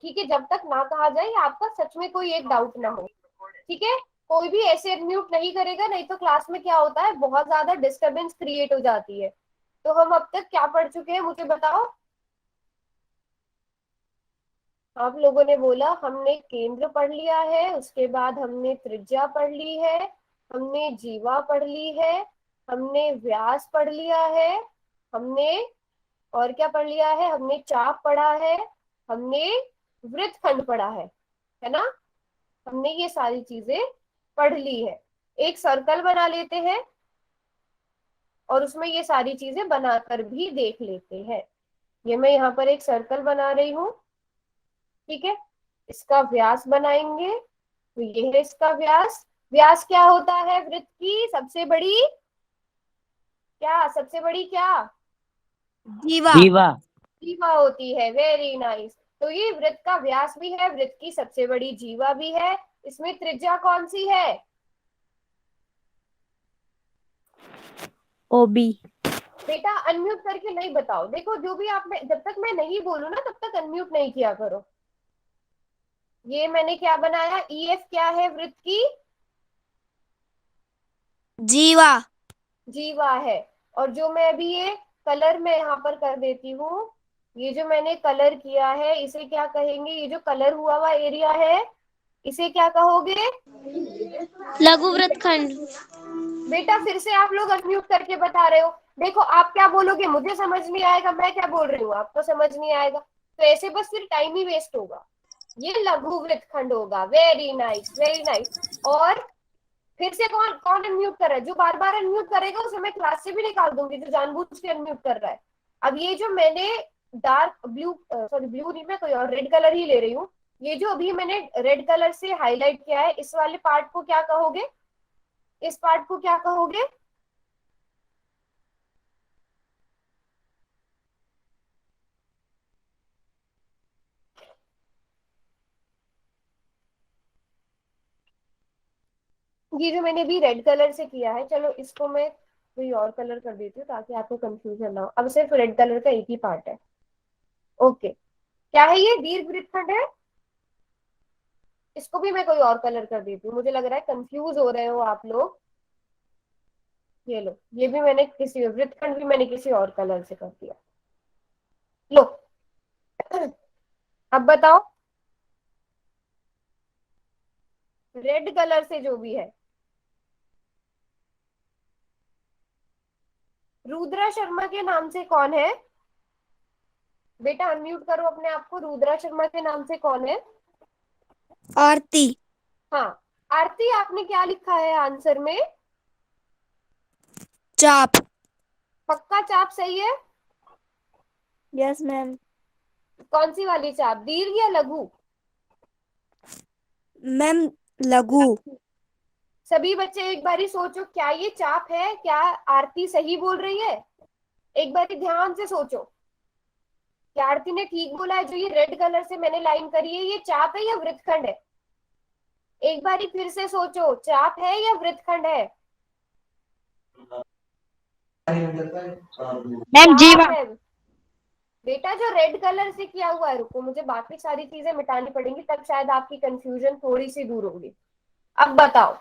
ठीक है, जब तक ना कहा जाए या आपका सच में कोई एक डाउट ना हो। ठीक है, कोई भी ऐसे अनम्यूट नहीं करेगा, नहीं तो क्लास में क्या होता है, बहुत ज्यादा डिस्टरबेंस क्रिएट हो जाती है। तो हम अब तक क्या पढ़ चुके हैं मुझे बताओ। आप लोगों ने बोला हमने केंद्र पढ़ लिया है, उसके बाद हमने त्रिज्या पढ़ ली है, हमने जीवा पढ़ ली है, हमने व्यास पढ़ लिया है, हमने और क्या पढ़ लिया है, हमने चाप पढ़ा है, हमने वृत्तखंड पढ़ा है ना। हमने ये सारी चीजें पढ़ ली है। एक सर्कल बना लेते हैं और उसमें ये सारी चीजें बनाकर भी देख लेते हैं। ये मैं यहाँ पर एक सर्कल बना रही हूँ। ठीक है, इसका व्यास बनाएंगे, तो ये है इसका व्यास। व्यास क्या होता है वृत्त की सबसे बड़ी, क्या सबसे बड़ी क्या, जीवा। जीवा। जीवा होती है। Very nice. तो ये वृत्त का व्यास भी है, वृत्त की सबसे बड़ी जीवा भी है। इसमें त्रिज्या कौन सी है। ओबी। बेटा अनम्यूट करके नहीं बताओ, देखो जो भी आप जब तक मैं नहीं बोलूँ ना तब तक अनम्यूट नहीं किया करो। ये मैंने क्या बनाया, ईएफ क्या है वृत्त की, जीवा। जीवा है। और जो मैं अभी ये कलर में यहाँ पर कर देती हूँ, ये जो मैंने कलर किया है इसे क्या कहेंगे, ये जो कलर हुआ हुआ एरिया है इसे क्या कहोगे। लघु वृत्तखंड। बेटा फिर से आप लोग अनम्यूट करके बता रहे हो। देखो आप क्या बोलोगे मुझे समझ नहीं आएगा, मैं क्या बोल रही हूँ आपको समझ नहीं आएगा, तो ऐसे बस फिर टाइम ही वेस्ट होगा। ये लघु वृत्तखंड होगा। Very nice very nice. और फिर से कौन कौन अनम्यूट कर रहा है, जो बार बार अनम्यूट करेगा उसे मैं क्लास से भी निकाल दूंगी, जो जानबूझ के अनम्यूट कर रहा है। अब ये जो मैंने डार्क ब्लू, सॉरी ब्लू नहीं, मैं कोई और रेड कलर ही ले रही हूँ। ये जो अभी मैंने रेड कलर से हाईलाइट किया है इस वाले पार्ट को क्या कहोगे, इस पार्ट को क्या कहोगे। ये जो मैंने भी रेड कलर से किया है, चलो इसको मैं कोई और कलर कर देती हूँ ताकि आपको कंफ्यूजन ना हो। अब सिर्फ रेड कलर का एक ही पार्ट है। ओके, क्या है ये, दीर्घ वृत्तखंड है। इसको भी मैं कोई और कलर कर देती हूँ, मुझे लग रहा है कंफ्यूज हो रहे हो आप लोग। ये लो, ये भी मैंने किसी वृत्तखंड भी मैंने किसी और कलर से कर दिया। लो अब बताओ, रेड कलर से जो भी है, रुद्रा शर्मा के नाम से कौन है। बेटा अनम्यूट करो अपने आप को, रुद्रा शर्मा के नाम से कौन है। आरती। हाँ, आरती आपने क्या लिखा है आंसर में, चाप। पक्का चाप सही है। Yes ma'am. कौन सी वाली चाप, दीर्घ या लघु। मैम लघु। सभी बच्चे एक बारी सोचो क्या ये चाप है, क्या आरती सही बोल रही है। एक बारी ध्यान से सोचो, क्या आरती ने ठीक बोला है, जो ये रेड कलर से मैंने लाइन करी है ये चाप है या वृत्तखंड है। एक बारी फिर से सोचो, चाप है या वृत्तखंड है। मैम चाप जीवा। है। बेटा जो रेड कलर से किया हुआ है, रुको मुझे बाकी सारी चीजें मिटानी पड़ेंगी तब शायद आपकी कंफ्यूजन थोड़ी सी दूर होगी। अब बताओ,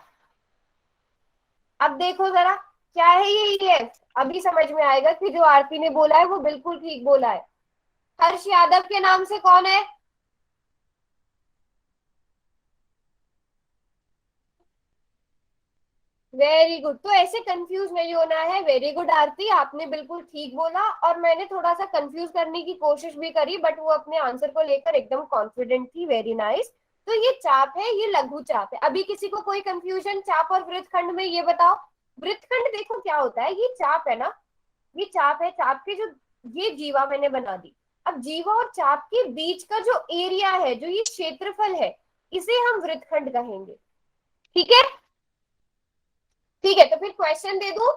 अब देखो जरा क्या है ये, अभी समझ में आएगा कि जो आरती ने बोला है वो बिल्कुल ठीक बोला है। हर्ष यादव के नाम से कौन है। वेरी गुड, तो ऐसे कंफ्यूज नहीं होना है। वेरी गुड आरती, आपने बिल्कुल ठीक बोला और मैंने थोड़ा सा कंफ्यूज करने की कोशिश भी करी बट वो अपने आंसर को लेकर एकदम कॉन्फिडेंट थी। Very nice. तो ये चाप है, ये लघु चाप है। अभी किसी को कोई कंफ्यूजन चाप और वृत्तखंड में, ये बताओ। वृत्तखंड देखो क्या होता है, ये चाप है ना, ये चाप है, चाप के जो ये जीवा मैंने बना दी। अब जीवा और चाप के बीच का जो एरिया है, जो ये क्षेत्रफल है, इसे हम वृत्तखंड कहेंगे। ठीक है, ठीक है, तो फिर क्वेश्चन दे दूं,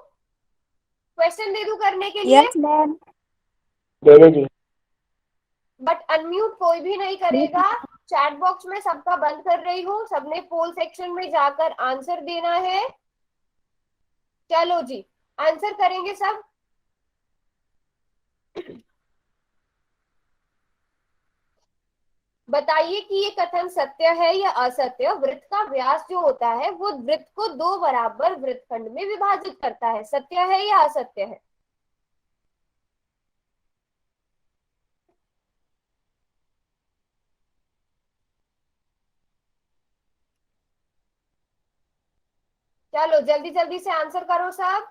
क्वेश्चन दे दूं करने के लिए। Yes ma'am. दे दो जी। बट अनम्यूट कोई भी नहीं करेगा। चैट बॉक्स में सबका बंद कर रही हूँ, सबने पोल सेक्शन में जाकर आंसर देना है। चलो जी, आंसर करेंगे सब। बताइए कि ये कथन सत्य है या असत्य। वृत्त का व्यास जो होता है वो वृत्त को दो बराबर वृत्तखंड में विभाजित करता है। सत्य है या असत्य है? चलो जल्दी जल्दी से आंसर करो सब।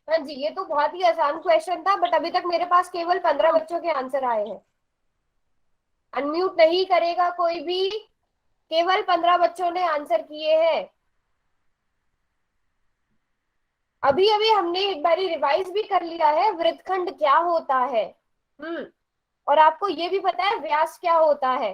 हाँ जी, ये तो बहुत ही आसान क्वेश्चन था, बट अभी तक मेरे पास केवल 15 बच्चों के आंसर आए हैं। अनम्यूट नहीं करेगा कोई भी, केवल 15 बच्चों ने आंसर किए हैं। अभी अभी हमने एक बारी रिवाइज भी कर लिया है वृत्तखंड क्या होता है। और आपको ये भी पता है व्यास क्या होता है।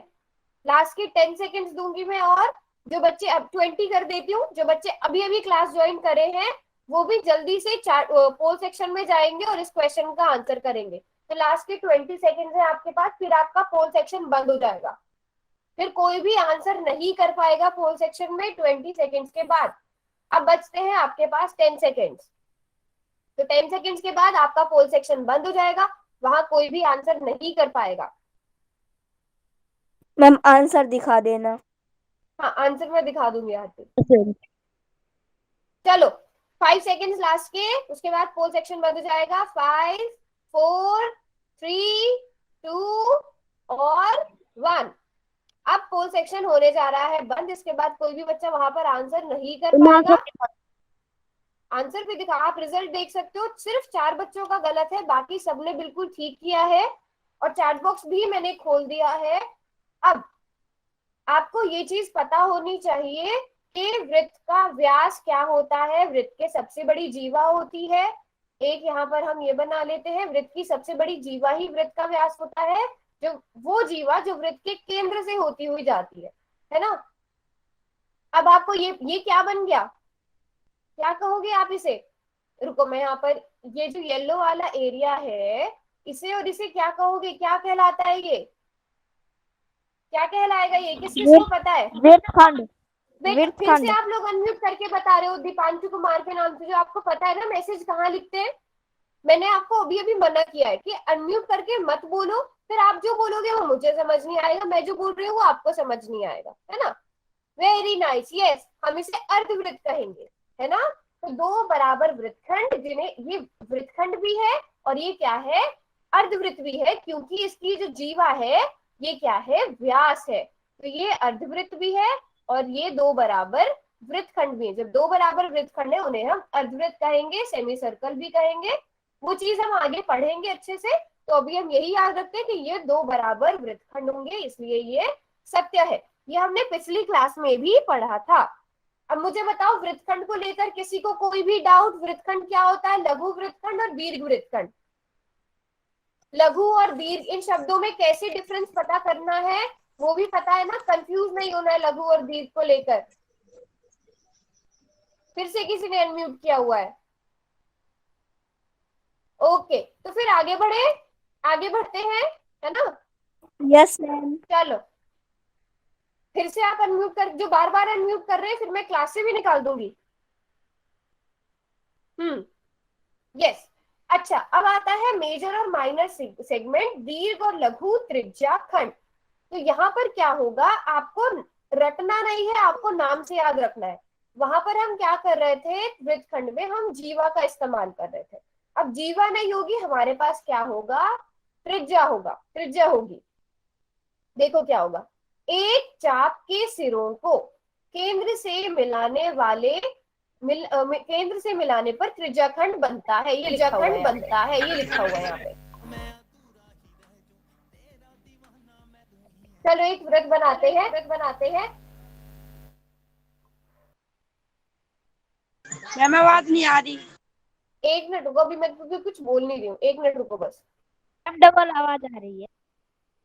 लास्ट के 10 सेकेंड्स दूंगी मैं, और जो बच्चे अब 20 कर देती हूँ, जो बच्चे अभी अभी क्लास ज्वाइन करे हैं वो भी जल्दी से पोल सेक्शन में जाएंगे और इस क्वेश्चन का आंसर करेंगे। तो लास्ट के 20 सेकेंड है आपके पास, फिर आपका पोल सेक्शन बंद हो जाएगा। फिर कोई भी आंसर नहीं कर पाएगा पोल सेक्शन में 20 सेकेंड्स के बाद। अब बचते हैं आपके पास 10 सेकेंड्स। तो 10 सेकेंड्स के बाद आपका पोल सेक्शन बंद हो जाएगा, वहां कोई भी आंसर नहीं कर पाएगा। मैम आंसर दिखा देना। हाँ, आंसर मैं दिखा दूंगी आरती। चलो 5 सेकेंड्स लास्ट के, उसके बाद पोल सेक्शन बंद हो जाएगा। 5, 4, 3, 2 और 1। अब पोल सेक्शन होने जा रहा है बंद। इसके बाद कोई भी बच्चा वहां पर आंसर नहीं कर पाएगा। आंसर भी दिखा, आप रिजल्ट देख सकते हो। सिर्फ 4 बच्चों का गलत है, बाकी सबने बिल्कुल ठीक किया है। और चैट बॉक्स भी मैंने खोल दिया है। अब आपको ये चीज पता होनी चाहिए कि वृत्त का व्यास क्या होता है। वृत्त के सबसे बड़ी जीवा होती है। एक यहाँ पर हम ये बना लेते हैं, वृत्त की सबसे बड़ी जीवा ही वृत्त का व्यास होता है। जो वो जीवा जो वृत्त के केंद्र से होती हुई जाती है ना। अब आपको ये क्या बन गया, क्या कहोगे आप इसे? रुको मैं यहाँ पर, ये जो येलो वाला एरिया है, इसे और इसे क्या कहोगे, क्या कहलाता है ये? क्या कहलाएगा ये, किस किस को पता है? वृत्तखंड। बेटा फिर से वृत्तखंड। आप लोग अनम्यूट करके बता रहे हो दीपांशु कुमार के नाम से। जो आपको पता है ना मैसेज कहाँ लिखते हैं। मैंने आपको अभी अभी मना किया है कि अनम्यूट करके मत बोलो, फिर आप जो बोलोगे वो मुझे समझ नहीं आएगा, मैं जो बोल रही हूँ वो आपको समझ नहीं आएगा, है ना। वेरी नाइस, यस, हम इसे अर्धवृत्त कहेंगे, है ना। तो दो बराबर वृत्तखंड, जिन्हें ये वृत्तखंड भी है और ये क्या है, अर्धवृत्त भी है, क्योंकि इसकी जो जीवा है ये क्या है, व्यास है। तो ये अर्धवृत्त भी है और ये दो बराबर वृत्तखंड भी है। जब दो बराबर वृत्तखंड है उन्हें हम अर्धवृत्त कहेंगे, सेमी सर्कल भी कहेंगे। वो चीज हम आगे पढ़ेंगे अच्छे से। तो अभी हम यही याद रखते हैं कि ये दो बराबर वृत्तखंड होंगे, इसलिए ये सत्य है। ये हमने पिछली क्लास में भी पढ़ा था। अब मुझे बताओ वृत्तखंड को लेकर किसी को कोई भी डाउट? वृत्तखंड क्या होता है, लघु वृत्तखंड और दीर्घ वृत्तखंड। लघु और दीर्घ इन शब्दों में कैसे डिफरेंस पता करना है वो भी पता है ना, कंफ्यूज नहीं होना है लघु और दीर्घ को लेकर। फिर से किसी ने अनम्यूट किया हुआ है। ओके, तो फिर आगे बढ़े, आगे बढ़ते हैं, है ना। Yes ma'am. चलो फिर से आप अनम्यूट कर, जो बार बार अनम्यूट कर रहे हैं फिर मैं क्लास से भी निकाल दूंगी। यस। अच्छा, अब आता है मेजर और माइनर सेगमेंट, दीर्घ और लघु त्रिज्या खंड। तो यहाँ पर क्या होगा, आपको रटना नहीं है, आपको नाम से याद रखना है। वहां पर हम क्या कर रहे थे, वृत्तखंड में हम जीवा का इस्तेमाल कर रहे थे। अब जीवा नहीं होगी, हमारे पास क्या होगा, त्रिज्या होगा, त्रिज्या होगी। देखो क्या होगा, एक चाप के सिरों को केंद्र से मिलाने वाले केंद्र से मिलाने पर त्रिज्याखंड बनता है, ये लिखा हुआ है, बनता है, ये लिखा हुआ है यहाँ पे। चलो एक वृत्त बनाते हैं, वृत्त बनाते हैं। मैम आवाज नहीं आ रही। एक मिनट रुको, अभी मैं कुछ बोल नहीं रही हूँ, एक मिनट रुको बस। डबल आवाज आ रही है।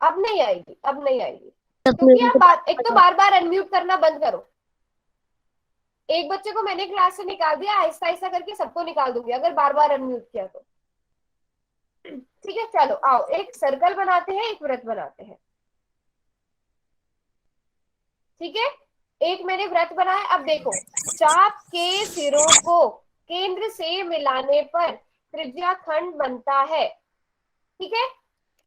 अब नहीं आएगी, अब नहीं आएगी, क्योंकि आप एक तो बार बार अनम्यूट करना बंद करो। एक बच्चे को मैंने क्लास से निकाल दिया, आहिस्ता आहिस्ता करके सबको निकाल दूंगी अगर बार बार अनम्यूट किया तो। ठीक है, चलो आओ एक सर्कल बनाते हैं, एक वृत्त बनाते हैं। ठीक है, एक मैंने वृत्त बनाया। अब देखो, चाप के सिरों को केंद्र से मिलाने पर त्रिज्या खंड बनता है। ठीक है,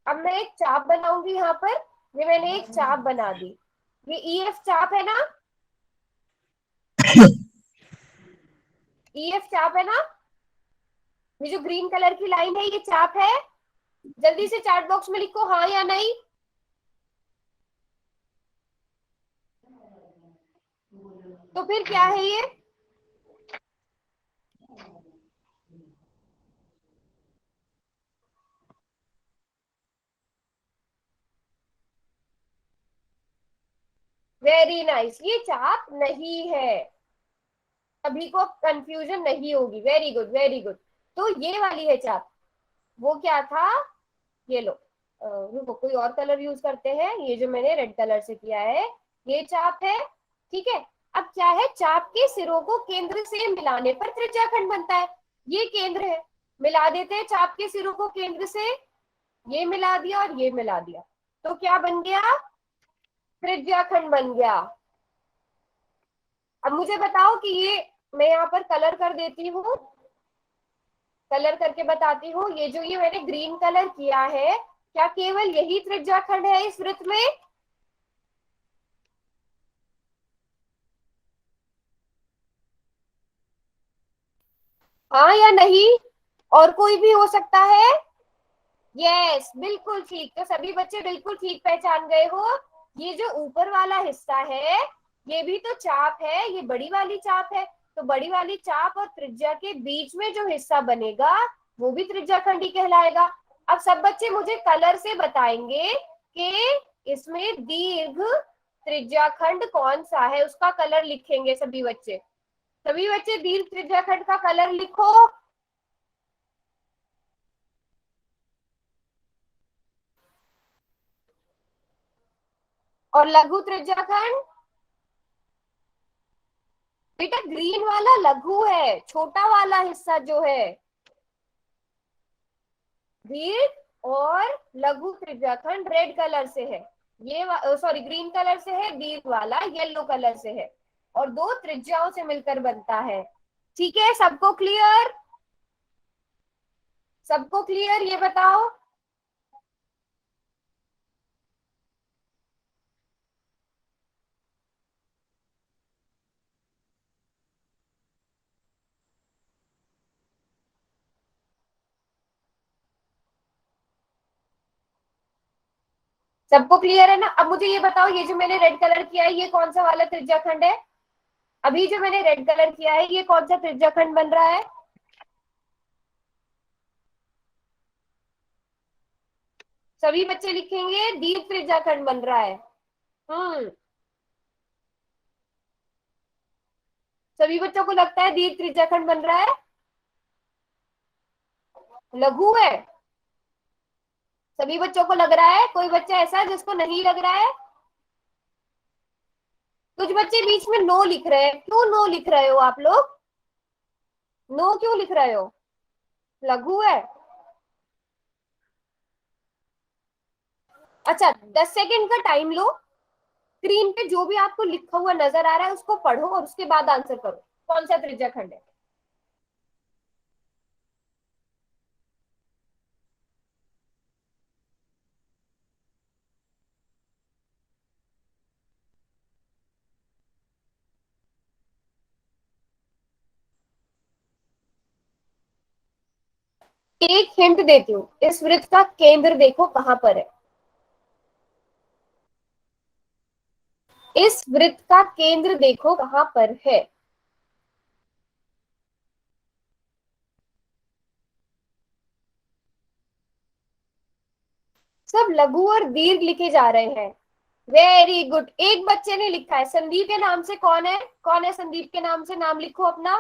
अब मैं एक चाप बनाऊंगी यहाँ पर। ये मैंने एक चाप बना दी। ये ईएफ चाप है ना, ईएफ चाप है ना। ये जो ग्रीन कलर की लाइन है ये चाप है। जल्दी से चैट बॉक्स में लिखो हाँ या नहीं। तो फिर क्या है ये? वेरी नाइस, ये चाप नहीं है। सभी को कंफ्यूजन नहीं होगी। Very good very good. तो ये वाली है चाप। वो क्या था? ये लो, रुको कोई और कलर यूज करते हैं। ये जो मैंने रेड कलर से किया है ये चाप है। ठीक है, अब क्या है, चाप के सिरों को केंद्र से मिलाने पर त्रिज्याखंड बनता है। ये केंद्र है, मिला देते हैं चाप के सिरों को केंद्र से। ये मिला दिया और ये मिला दिया, तो क्या बन गया? त्रिज्याखंड बन गया। अब मुझे बताओ कि ये, मैं यहाँ पर कलर कर देती हूँ, कलर करके बताती हूँ। ये जो ये मैंने ग्रीन कलर किया है, क्या केवल यही त्रिज्याखंड है इस वृत्त में? हाँ या नहीं? और कोई भी हो सकता है? यस, बिल्कुल ठीक। तो सभी बच्चे बिल्कुल ठीक पहचान गए हो। ये जो ऊपर वाला हिस्सा है ये भी तो चाप है, ये बड़ी वाली चाप है। तो बड़ी वाली चाप और त्रिज्या के बीच में जो हिस्सा बनेगा वो भी त्रिज्याखंड ही कहलाएगा। अब सब बच्चे मुझे कलर से बताएंगे कि इसमें दीर्घ त्रिज्याखंड कौन सा है, उसका कलर लिखेंगे सभी बच्चे। सभी बच्चे दीर्घ त्रिज्याखंड का कलर लिखो। और लघु त्रिज्याखंड, बेटा ग्रीन वाला लघु है, छोटा वाला हिस्सा जो है दीर्घ, और लघु त्रिज्याखंड रेड कलर से है। ये सॉरी ग्रीन कलर से है, दीर्घ वाला येलो कलर से है, और दो त्रिज्याओं से मिलकर बनता है। ठीक है, सबको क्लियर? सबको क्लियर, ये बताओ। सबको क्लियर है ना? अब मुझे ये बताओ, ये जो मैंने रेड कलर किया है ये कौन सा वाला त्रिज्याखंड है? अभी जो मैंने रेड कलर किया है ये कौन सा त्रिज्याखंड बन रहा है? सभी बच्चे लिखेंगे दीर्घ त्रिज्याखंड बन रहा है। हम्म, सभी बच्चों को लगता है दीर्घ त्रिज्याखंड बन रहा है। लघु है? सभी बच्चों को लग रहा है? कोई बच्चा ऐसा है जिसको नहीं लग रहा है? कुछ बच्चे बीच में नो लिख रहे हैं। क्यों नो लिख रहे हो आप लोग? नो क्यों लिख रहे हो? लघु है? अच्छा, 10 सेकेंड का टाइम लो। स्क्रीन पे जो भी आपको लिखा हुआ नजर आ रहा है उसको पढ़ो और उसके बाद आंसर करो कौन सा त्रिज्याखंड है। एक हिंट देती हूँ, इस वृत्त का केंद्र देखो कहां पर है। इस वृत्त का केंद्र देखो कहां पर है। सब लघु और दीर्घ लिखे जा रहे हैं। वेरी गुड, एक बच्चे ने लिखा है। संदीप के नाम से कौन है? कौन है संदीप के नाम से? नाम लिखो अपना।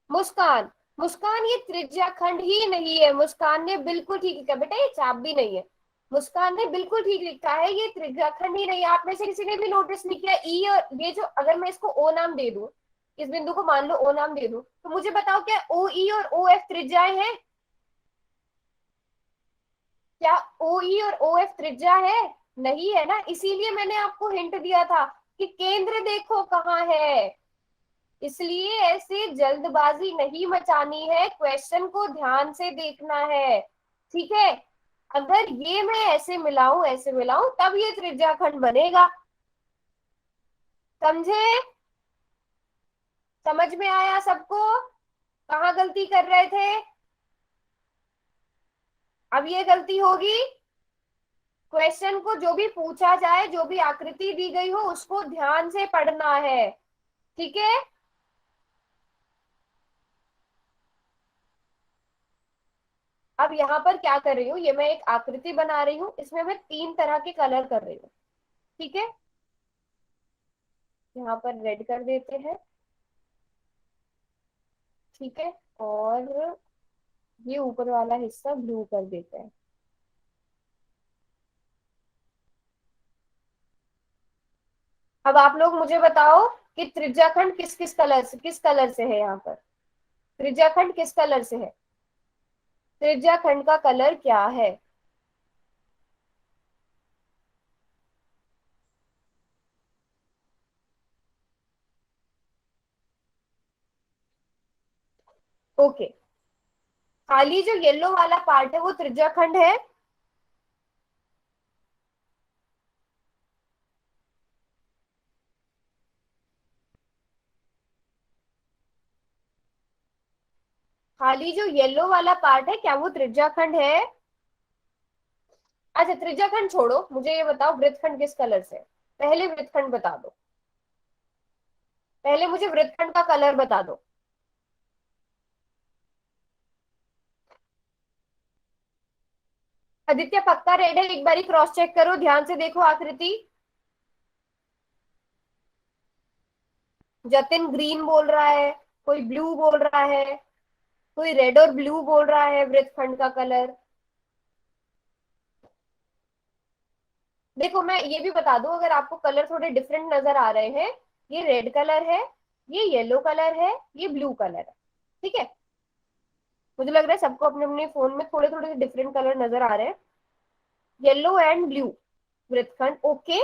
मुस्कान। मुस्कान, ये त्रिज्याखंड ही नहीं है। मुस्कान ने बिल्कुल ठीक लिखा बेटा, ये चाप भी नहीं है। मुस्कान ने बिल्कुल ठीक लिखा है, ये त्रिज्याखंड ही नहीं है। आप में से किसी ने भी नोटिस नहीं किया? ई और ये जो, अगर मैं इसको ओ नाम दे दूं, इस बिंदु को मान लो ओ नाम दे दूं, तो मुझे बताओ क्या ओ ई और ओ एफ त्रिज्याएं हैं? क्या ओ ई और ओ एफ त्रिज्या है? नहीं है ना, इसीलिए मैंने आपको हिंट दिया था कि केंद्र देखो कहाँ है। इसलिए ऐसे जल्दबाजी नहीं मचानी है, क्वेश्चन को ध्यान से देखना है। ठीक है, अगर ये मैं ऐसे मिलाऊं तब ये त्रिज्याखंड बनेगा। समझे? समझ में आया सबको? कहाँ गलती कर रहे थे? अब ये गलती होगी, क्वेश्चन को जो भी पूछा जाए, जो भी आकृति दी गई हो, उसको ध्यान से पढ़ना है। ठीक है, अब यहाँ पर क्या कर रही हूँ, ये मैं एक आकृति बना रही हूँ, इसमें मैं 3 तरह के कलर कर रही हूँ। ठीक है, यहाँ पर रेड कर देते हैं। ठीक है, और ये ऊपर वाला हिस्सा ब्लू कर देते हैं। अब आप लोग मुझे बताओ कि त्रिज्याखंड किस कलर से है। यहाँ पर त्रिज्याखंड किस कलर से है? त्रिज्याखंड का कलर क्या है? ओके, खाली जो येलो वाला पार्ट है वो त्रिज्याखंड है। खाली जो येलो वाला पार्ट है, क्या वो त्रिज्याखंड है? अच्छा, त्रिज्याखंड छोड़ो, मुझे ये बताओ वृत्तखंड किस कलर से है? पहले वृत्तखंड बता दो, पहले मुझे वृत्तखंड का कलर बता दो। आदित्य पक्का रेड है? एक बारी क्रॉस चेक करो, ध्यान से देखो आकृति। जतिन ग्रीन बोल रहा है, कोई ब्लू बोल रहा है, कोई रेड और ब्लू बोल रहा है वृत्तखंड का कलर। देखो, मैं ये भी बता दूं, अगर आपको कलर थोड़े डिफरेंट नजर आ रहे हैं, ये रेड कलर है, ये येलो कलर है, ये ब्लू कलर है। ठीक है, मुझे लग रहा है सबको अपने अपने फोन में थोड़े थोड़े डिफरेंट कलर नजर आ रहे हैं। येलो एंड ब्लू वृत्तखंड, ओके,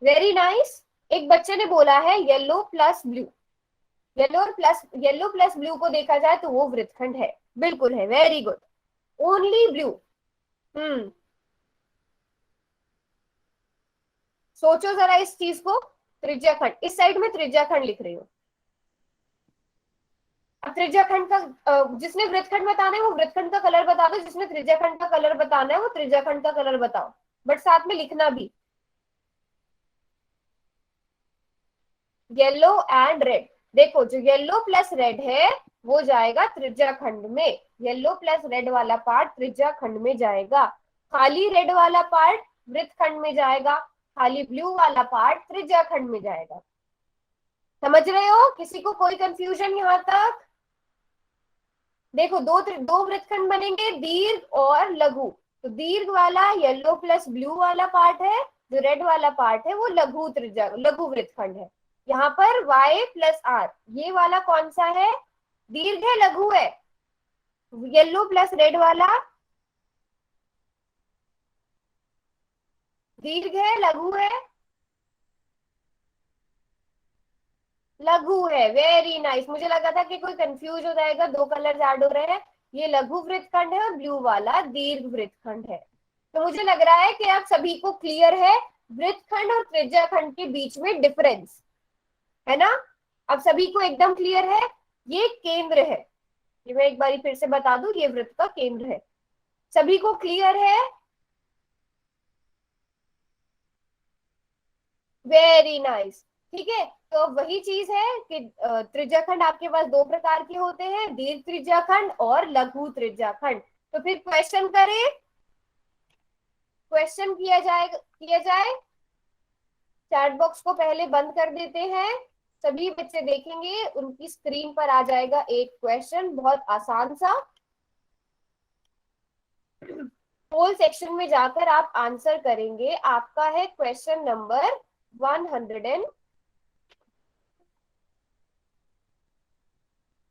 वेरी नाइस। एक बच्चे ने बोला है yellow plus blue. Yellow plus blue को देखा जाए तो वो वृत्तखंड है, बिल्कुल है, very good. Only blue. Hmm, सोचो जरा इस चीज को। त्रिज्याखंड, इस साइड में त्रिज्याखंड लिख रही हूँ। अब त्रिज्याखंड का जिसने वृत्तखंड बताना है वो वृत्तखंड का कलर बता दो, जिसने त्रिज्याखंड का कलर बताना है वो त्रिज्याखंड का कलर बताओ, बट साथ में लिखना भी। येलो एंड रेड, देखो जो येलो प्लस रेड है वो जाएगा त्रिज्याखंड में, येलो प्लस रेड वाला पार्ट त्रिज्याखंड में जाएगा। खाली रेड वाला पार्ट वृत्तखंड में जाएगा, खाली ब्लू वाला पार्ट त्रिज्याखंड में जाएगा। समझ रहे हो? किसी को कोई कंफ्यूजन यहाँ तक? देखो, दो वृत्तखंड बनेंगे, दीर्घ और लघु। तो दीर्घ वाला येलो प्लस ब्लू वाला पार्ट है, जो रेड वाला पार्ट है वो लघु वृत्तखंड है। यहाँ पर y प्लस आर, ये वाला कौन सा है? दीर्घ है, लघु है? येलो प्लस रेड वाला दीर्घ है, लघु है? लघु है, वेरी नाइस। मुझे लगा था कि कोई कंफ्यूज हो जाएगा, दो कलर ऐड हो रहे हैं। ये लघु वृत्तखंड है और ब्लू वाला दीर्घ वृत्तखंड है। तो मुझे लग रहा है कि आप सभी को क्लियर है वृत्तखंड और त्रिज्याखंड के बीच में डिफरेंस, है ना? अब सभी को एकदम क्लियर है? ये केंद्र है, ये मैं एक बारी फिर से बता दूं, ये वृत्त का केंद्र है। सभी को क्लियर है? Very nice. ठीक है, तो वही चीज है कि त्रिज्याखंड आपके पास दो प्रकार के होते हैं, दीर्घ त्रिज्याखंड और लघु त्रिज्याखंड। तो फिर क्वेश्चन करें, क्वेश्चन किया जाए। चैट बॉक्स को पहले बंद कर देते हैं, सभी बच्चे देखेंगे, उनकी स्क्रीन पर आ जाएगा एक क्वेश्चन, बहुत आसान सा। होल सेक्शन में जाकर आप आंसर करेंगे। आपका है क्वेश्चन नंबर 100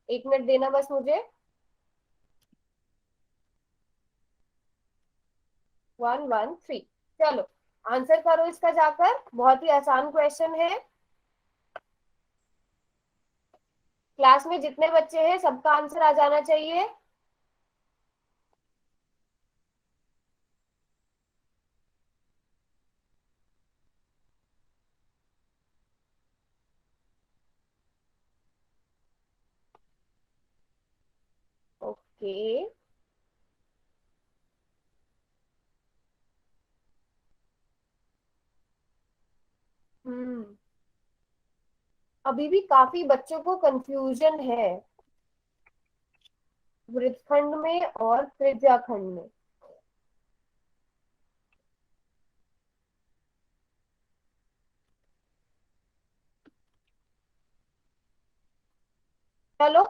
एक मिनट देना बस मुझे। 113, चलो आंसर करो इसका जाकर, बहुत ही आसान क्वेश्चन है। क्लास में जितने बच्चे हैं सबका आंसर आ जाना चाहिए। ओके। हम्म अभी भी काफी बच्चों को कंफ्यूजन है वृत्तखंड में और त्रिज्याखंड में। चलो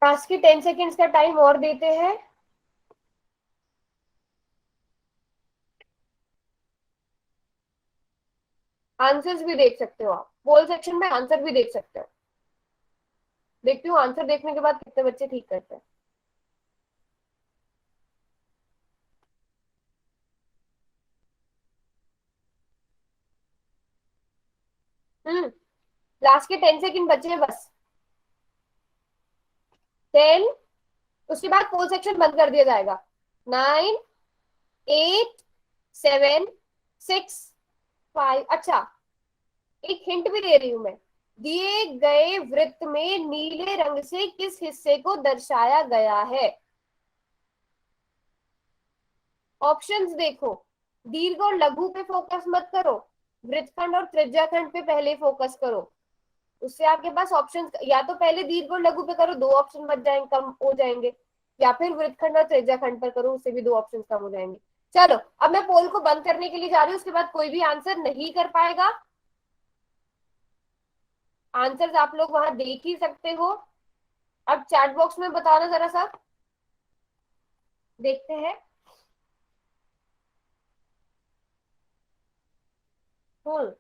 लास्ट के 10 सेकेंड्स का टाइम और देते हैं। आंसर्स भी देख सकते हो आप, पोल सेक्शन में आंसर भी देख सकते हो। देखती हूँ आंसर देखने के बाद कितने बच्चे ठीक करते हैं। हम्म लास्ट के 10 सेकेंड बचे हैं बस। 10। उसके बाद पोल सेक्शन बंद कर दिया जाएगा। 9, 8, 7, 6, 5। अच्छा, एक हिंट भी दे रही हूं मैं। दिए गए वृत्त में नीले रंग से किस हिस्से को दर्शाया गया है? ऑप्शंस देखो। दीर्घ और लघु पे फोकस मत करो, वृत्तखंड और त्रिज्याखंड पे पहले फोकस करो। उससे आपके पास ऑप्शन, या तो पहले दीर्घ और लघु पे करो, 2 ऑप्शन बच जाएंगे, कम हो जाएंगे। या फिर वृत्तखंड और त्रिज्याखंड पर करो, उससे भी 2 ऑप्शन कम हो जाएंगे। चलो अब मैं पोल को बंद करने के लिए जा रही हूँ, उसके बाद कोई भी आंसर नहीं कर पाएगा। आंसर्स आप लोग वहां देख ही सकते हो। अब चैट बॉक्स में बताना जरा सा, देखते हैं। हम्म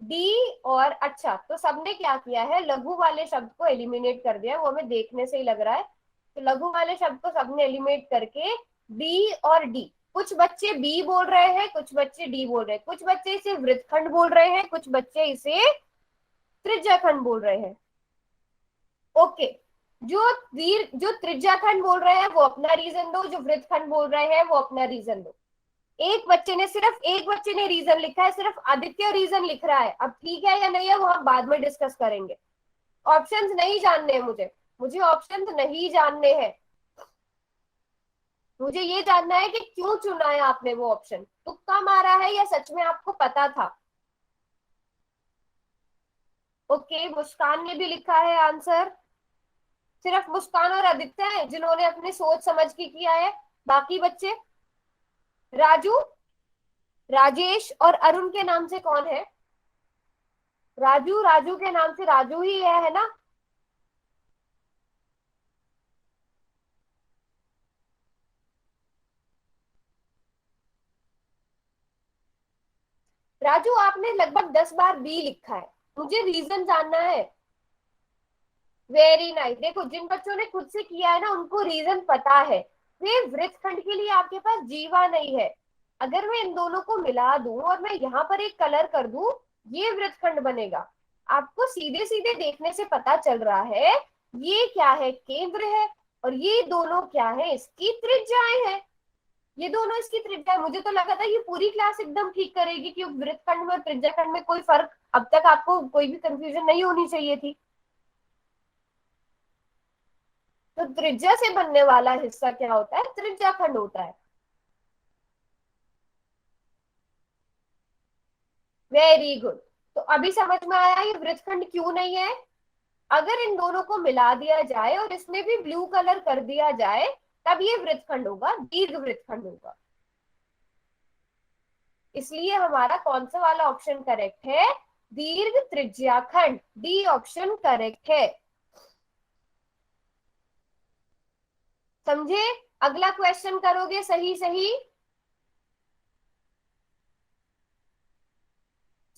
डी। और अच्छा, तो सबने क्या किया है, लघु वाले शब्द को एलिमिनेट कर दिया, वो हमें देखने से ही लग रहा है। तो लघु वाले शब्द को सबने एलिमिनेट करके बी और डी। कुछ बच्चे बी बोल रहे हैं, कुछ बच्चे डी बोल रहे हैं, कुछ बच्चे इसे वृत्तखंड बोल रहे हैं, कुछ बच्चे इसे त्रिज्याखंड बोल रहे हैं। ओके। जो त्रिज्याखंड बोल रहे हैं वो अपना रीजन दो, जो वृत्तखंड बोल रहे हैं वो अपना रीजन दो। सिर्फ एक बच्चे ने रीजन लिखा है, सिर्फ आदित्य रीजन लिख रहा है। अब ठीक है या नहीं है वो हम बाद में डिस्कस करेंगे। ऑप्शंस नहीं जानने हैं मुझे, मुझे ऑप्शंस नहीं जानने हैं। मुझे ये जानना है कि क्यों चुना है आपने वो ऑप्शन, तुक्का मारा है या सच में आपको पता था? ओके, मुस्कान ने भी लिखा है आंसर। सिर्फ मुस्कान और आदित्य हैं जिन्होंने अपनी सोच समझ के किया है, बाकी बच्चे? राजू, राजेश और अरुण के नाम से कौन है? राजू, राजू के नाम से राजू ही है ना? राजू, आपने लगभग 10 बार बी लिखा है, मुझे रीजन जानना है। Very nice. देखो जिन बच्चों ने खुद से किया है ना उनको रीजन पता है। वे वृत्तखंड के लिए आपके पास जीवा नहीं है। अगर मैं इन दोनों को मिला दूं और मैं यहाँ पर एक कलर कर दूं, ये वृत्तखंड बनेगा। आपको सीधे सीधे देखने से पता चल रहा है ये क्या है, केंद्र है। और ये दोनों क्या है, इसकी त्रिज्याएं हैं। ये दोनों इसकी त्रिज्या है। मुझे तो लगा था ये पूरी क्लास एकदम ठीक करेगी कि वृत्तखंड में और त्रिज्याखंड में कोई फर्क, अब तक आपको कोई भी कंफ्यूजन नहीं होनी चाहिए थी। तो त्रिज्या से बनने वाला हिस्सा क्या होता है, त्रिज्याखंड होता है। Very good. तो अभी समझ में आया ये वृत्तखंड क्यों नहीं है। अगर इन दोनों को मिला दिया जाए और इसमें भी ब्लू कलर कर दिया जाए, तब ये वृत्तखंड होगा, दीर्घ वृत्तखंड होगा। इसलिए हमारा कौन सा वाला ऑप्शन करेक्ट है, दीर्घ त्रिज्याखंड। डी ऑप्शन करेक्ट है। समझे? अगला क्वेश्चन करोगे सही सही।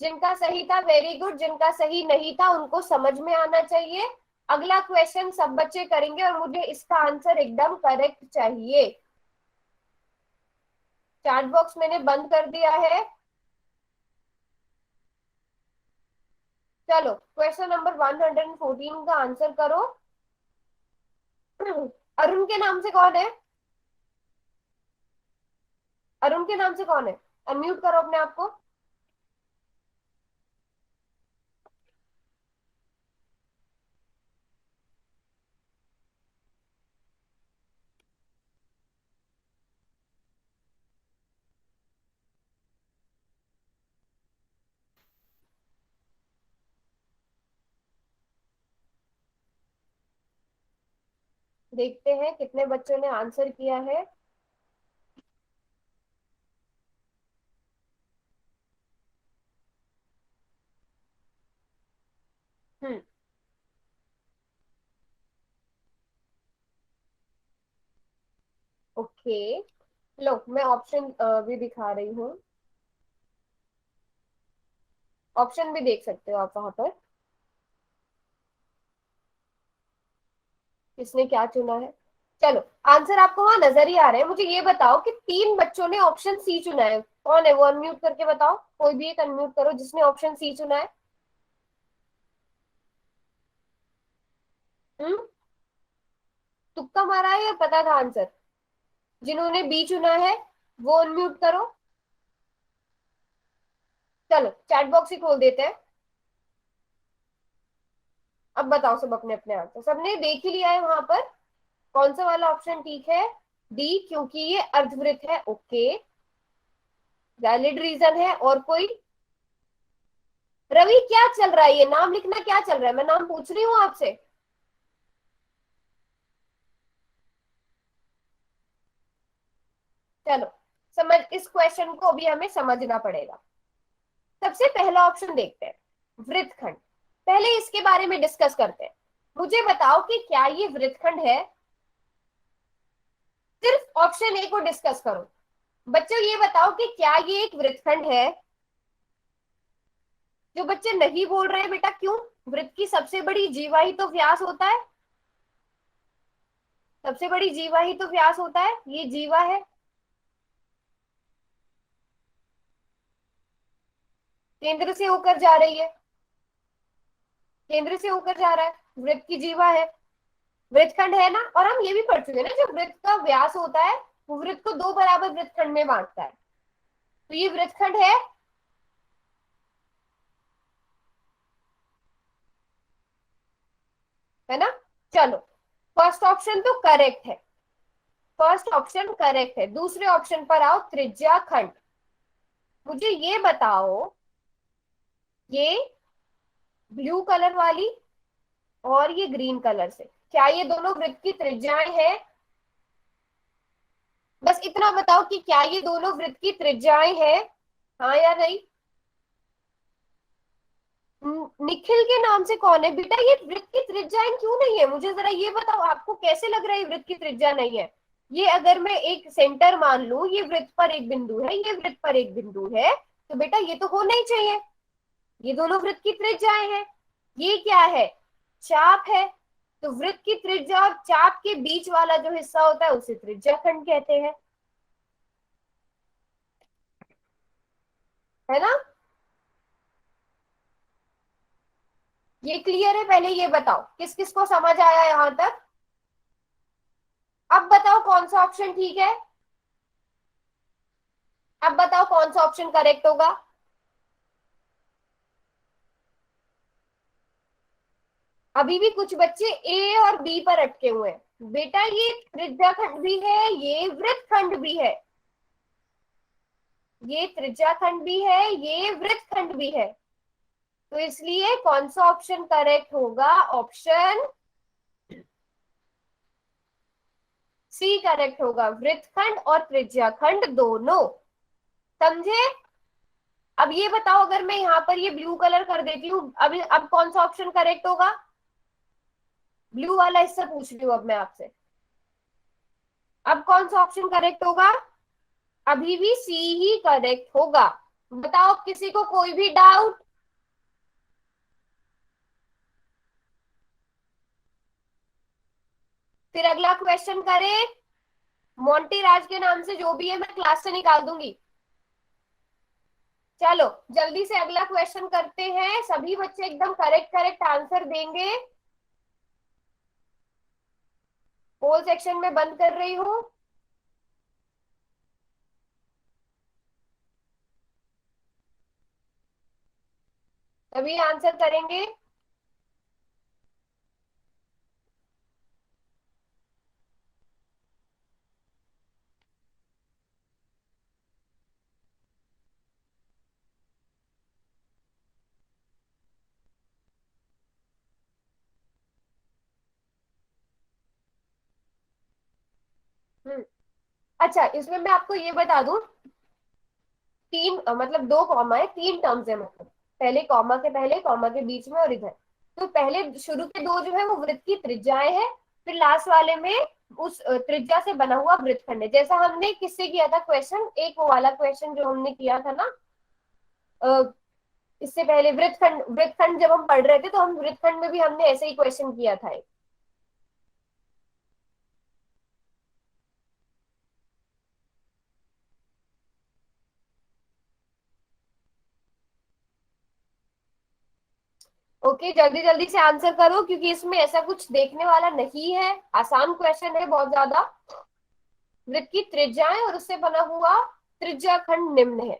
जिनका सही था वेरी गुड, जिनका सही नहीं था उनको समझ में आना चाहिए। अगला क्वेश्चन सब बच्चे करेंगे और मुझे इसका आंसर एकदम करेक्ट चाहिए। चैट बॉक्स मैंने बंद कर दिया है। चलो क्वेश्चन नंबर 114 का आंसर करो। अरुण के नाम से कौन है? अरुण के नाम से कौन है? अनम्यूट करो अपने आप को। देखते हैं कितने बच्चों ने आंसर किया है। हम्म। ओके, लो मैं ऑप्शन भी दिखा रही हूँ। ऑप्शन भी देख सकते हो आप वहां पर, किसने क्या चुना है। चलो आंसर आपको वहां नजर ही आ रहे हैं। मुझे ये बताओ कि 3 बच्चों ने ऑप्शन सी चुना है। कौन है वो? अनम्यूट करके बताओ, कोई भी एक अनम्यूट करो जिसने ऑप्शन सी चुना है। हम्म। तुक्का मारा है या पता था आंसर? जिन्होंने बी चुना है वो अनम्यूट करो। चलो चैट बॉक्स ही खोल देते हैं। अब बताओ सब अपने अपने आंसर, सबने देख ही लिया है वहां पर। कौन सा वाला ऑप्शन ठीक है? डी, क्योंकि ये अर्धवृत्त है। ओके, वैलिड रीजन है। और कोई? रवि क्या चल रहा है? ये नाम लिखना क्या चल रहा है? मैं नाम पूछ रही हूँ आपसे। चलो समझ, इस क्वेश्चन को अभी हमें समझना पड़ेगा। सबसे पहला ऑप्शन देखते हैं, वृत्तखंड। पहले इसके बारे में डिस्कस करते हैं। मुझे बताओ कि क्या ये वृत्तखंड है? सिर्फ ऑप्शन ए को डिस्कस करो। बच्चों ये बताओ कि क्या ये एक वृत्तखंड है? जो बच्चे नहीं बोल रहे हैं बेटा, क्यों? वृत्त की सबसे बड़ी जीवा ही तो व्यास होता है। सबसे बड़ी जीवा ही तो व्यास होता है, ये जीवा है। केंद्र से होकर जा रही है, केंद्र से होकर जा रहा है, वृत्त की जीवा है। वृत्तखंड है ना। और हम ये भी पढ़ चुके हैं ना, जो वृत्त का व्यास होता है वो वृत्त को 2 बराबर वृत्तखंड में बांटता है। तो ये वृत्तखंड है ना। चलो फर्स्ट ऑप्शन तो करेक्ट है, फर्स्ट ऑप्शन करेक्ट है। दूसरे ऑप्शन पर आओ, त्रिज्या खंड। मुझे ये बताओ, ये ब्लू कलर वाली और ये ग्रीन कलर से, क्या ये दोनों वृत्त की त्रिज्याएं हैं? बस इतना बताओ कि क्या ये दोनों वृत्त की त्रिज्याएं हैं, हाँ या नहीं। निखिल के नाम से कौन है बेटा? ये वृत्त की त्रिज्याएं क्यों नहीं है? मुझे जरा ये बताओ, आपको कैसे लग रहा है ये वृत्त की त्रिज्या नहीं है? ये अगर मैं एक सेंटर मान लूं, ये वृत्त पर एक बिंदु है, ये वृत्त पर एक बिंदु है, तो बेटा ये तो होना ही चाहिए। ये दोनों वृत्त की त्रिज्याएं हैं। ये क्या है? चाप है। तो वृत्त की त्रिज्या और चाप के बीच वाला जो हिस्सा होता है उसे त्रिज्या खंड कहते हैं, है ना। ये क्लियर है? पहले ये बताओ किस किस को समझ आया यहां तक। अब बताओ कौन सा ऑप्शन ठीक है। अब बताओ कौन सा ऑप्शन करेक्ट होगा। अभी भी कुछ बच्चे ए और बी पर अटके हुए हैं। बेटा ये त्रिज्या खंड भी है, ये वृत्त खंड भी है। ये त्रिज्या खंड भी है, ये वृत्त खंड भी है। तो इसलिए कौन सा ऑप्शन करेक्ट होगा? ऑप्शन सी करेक्ट होगा, वृत्तखंड और त्रिज्या खंड दोनों। समझे? अब ये बताओ, अगर मैं यहाँ पर ये ब्लू कलर कर देती हूँ, अभी अब कौन सा ऑप्शन करेक्ट होगा? ब्लू वाला हिस्सा पूछ रही हूँ अब मैं आपसे। अब कौन सा ऑप्शन करेक्ट होगा? अभी भी सी ही करेक्ट होगा। बताओ किसी को कोई भी डाउट? फिर अगला क्वेश्चन करें। मोंटी राज के नाम से जो भी है मैं क्लास से निकाल दूंगी। चलो जल्दी से अगला क्वेश्चन करते हैं, सभी बच्चे एकदम करेक्ट करेक्ट आंसर देंगे। पोल सेक्शन में बंद कर रही हूँ। सभी आंसर करेंगे। हम्म। अच्छा, इसमें मैं आपको ये बता दूं, तीन मतलब दो कॉमा है, तीन टर्म्स है, मतलब पहले कॉमा के पहले, कॉमा के बीच में और इधर। तो पहले शुरू के दो जो है वो वृत्त की त्रिज्याएं हैं, फिर लास्ट वाले में उस त्रिज्या से बना हुआ वृत्तखंड है। जैसा हमने किससे किया था क्वेश्चन, एक वो वाला क्वेश्चन जो हमने किया था ना, इससे पहले वृत्तखंड, वृत्तखंड जब हम पढ़ रहे थे तो हम वृत्तखंड में भी हमने ऐसे ही क्वेश्चन किया था एक। ओके, जल्दी जल्दी से आंसर करो क्योंकि इसमें ऐसा कुछ देखने वाला नहीं है, आसान क्वेश्चन है बहुत ज्यादा। वृत्त की त्रिज्याएं और उससे बना हुआ त्रिज्या खंड निम्न है।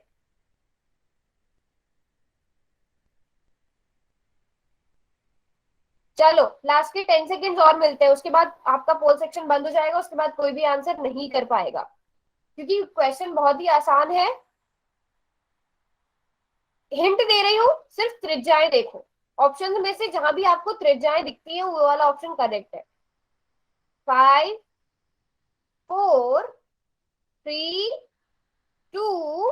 चलो लास्ट के 10 सेकेंड और मिलते हैं, उसके बाद आपका पोल सेक्शन बंद हो जाएगा, उसके बाद कोई भी आंसर नहीं कर पाएगा क्योंकि क्वेश्चन बहुत ही आसान है। हिंट दे रही हूँ, सिर्फ त्रिज्याएं देखो, ऑप्शन में से जहां भी आपको त्रिज्याएं दिखती है वो वाला ऑप्शन करेक्ट है। 5 4 3 2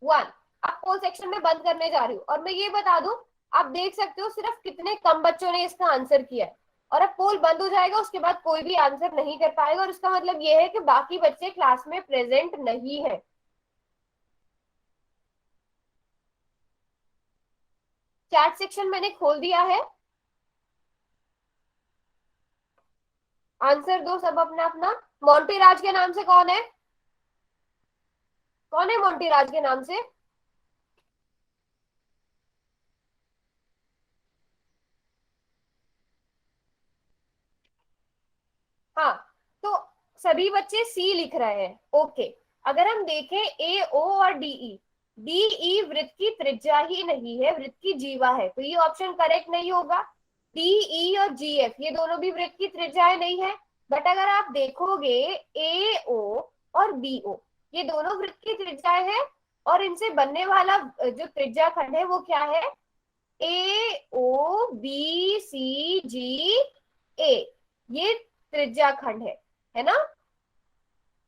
1। आप पोल सेक्शन में बंद करने जा रही हूँ और मैं ये बता दूं, आप देख सकते हो सिर्फ कितने कम बच्चों ने इसका आंसर किया है। और अब पोल बंद हो जाएगा, उसके बाद कोई भी आंसर नहीं कर पाएगा और इसका मतलब ये है कि बाकी बच्चे क्लास में प्रेजेंट नहीं है। चैट सेक्शन मैंने खोल दिया है, आंसर दो सब अपना अपना। मोंटी राज के नाम से कौन है, कौन है मोंटी राज के नाम से? हाँ, तो सभी बच्चे सी लिख रहे हैं। ओके, अगर हम देखें ए ओ और डीई, डीई वृत्त की त्रिज्या ही नहीं है, वृत्त की जीवा है, तो ये ऑप्शन करेक्ट नहीं होगा। डीई और जीएफ ये दोनों भी वृत्त की त्रिज्याएं नहीं है। बट अगर आप देखोगे ए ओ और बी ओ, ये दोनों वृत्त की त्रिज्याएं हैं और इनसे बनने वाला जो त्रिज्या खंड है वो क्या है, ए ओ बी सी जी ए, ये त्रिज्या खंड है ना?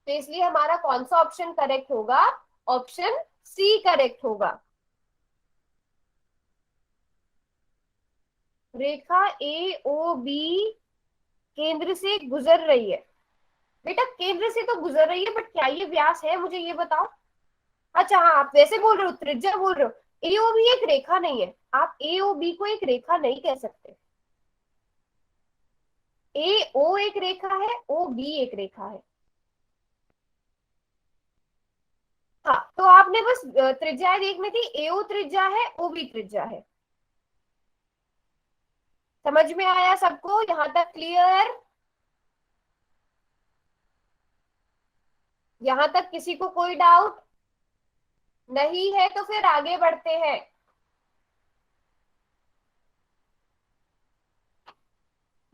तो इसलिए हमारा कौन सा ऑप्शन करेक्ट होगा, ऑप्शन सी करेक्ट होगा। रेखा ए ओ बी केंद्र से गुजर रही है, बेटा केंद्र से तो गुजर रही है बट क्या ये व्यास है, मुझे ये बताओ। अच्छा हाँ, आप वैसे बोल रहे हो, त्रिज्या बोल रहे हो। ए ओ बी एक रेखा नहीं है, आप ए ओ बी को एक रेखा नहीं कह सकते। ए ओ एक रेखा है, ओ बी एक रेखा है। हाँ, तो आपने बस त्रिज्याएं देखनी थी, एओ त्रिज्या है, ओ बी त्रिज्या है। समझ में आया सबको यहाँ तक क्लियर? यहाँ तक किसी को कोई डाउट नहीं है तो फिर आगे बढ़ते हैं।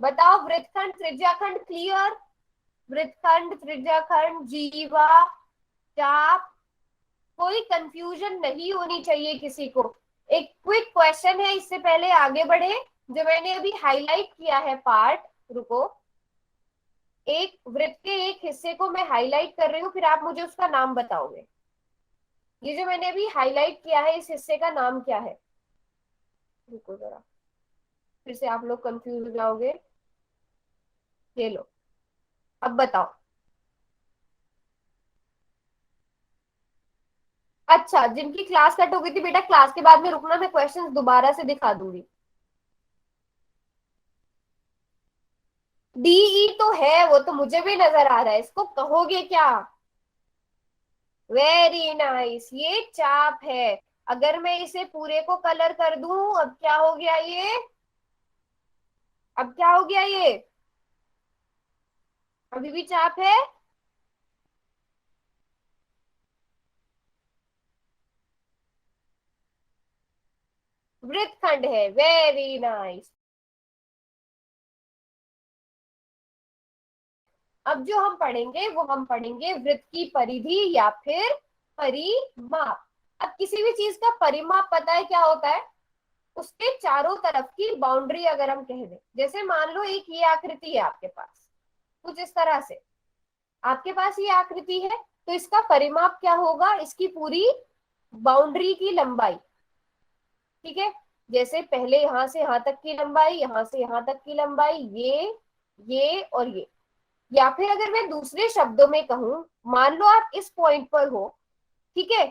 बताओ, वृत्तखंड त्रिज्याखंड क्लियर? वृत्तखंड त्रिज्याखंड जीवा चाप, कोई कंफ्यूजन नहीं होनी चाहिए किसी को। एक क्विक क्वेश्चन है इससे पहले आगे बढ़े, जो मैंने अभी हाईलाइट किया है पार्ट, रुको, एक वृत्त के एक हिस्से को मैं हाईलाइट कर रही हूँ, फिर आप मुझे उसका नाम बताओगे। ये जो मैंने अभी हाईलाइट किया है इस हिस्से का नाम क्या है? रुको जरा, फिर से आप लोग कंफ्यूज हो जाओगे। ये लो, अब बताओ। अच्छा, जिनकी क्लास कट हो गई थी बेटा, क्लास के बाद में रुकना, मैं क्वेश्चंस दोबारा से दिखा दूंगी। डीई तो है, वो तो मुझे भी नजर आ रहा है, इसको कहोगे क्या? वेरी नाइस, ये चाप है। अगर मैं इसे पूरे को कलर कर दूं, अब क्या हो गया ये? अब क्या हो गया ये? अभी भी चाप है। वृत्तखंड है, वेरी नाइस। अब जो हम पढ़ेंगे वो हम पढ़ेंगे वृत्त की परिधि या फिर परिमाप। अब किसी भी चीज का परिमाप पता है क्या होता है? उसके चारों तरफ की बाउंड्री अगर हम कह दें, जैसे मान लो एक ये आकृति है आपके पास, कुछ इस तरह से आपके पास ये आकृति है, तो इसका परिमाप क्या होगा? इसकी पूरी बाउंड्री की लंबाई। ठीक है, जैसे पहले यहां से यहां तक की लंबाई, यहां से यहां तक की लंबाई, ये और ये। या फिर अगर मैं दूसरे शब्दों में कहूं, मान लो आप इस पॉइंट पर हो, ठीक है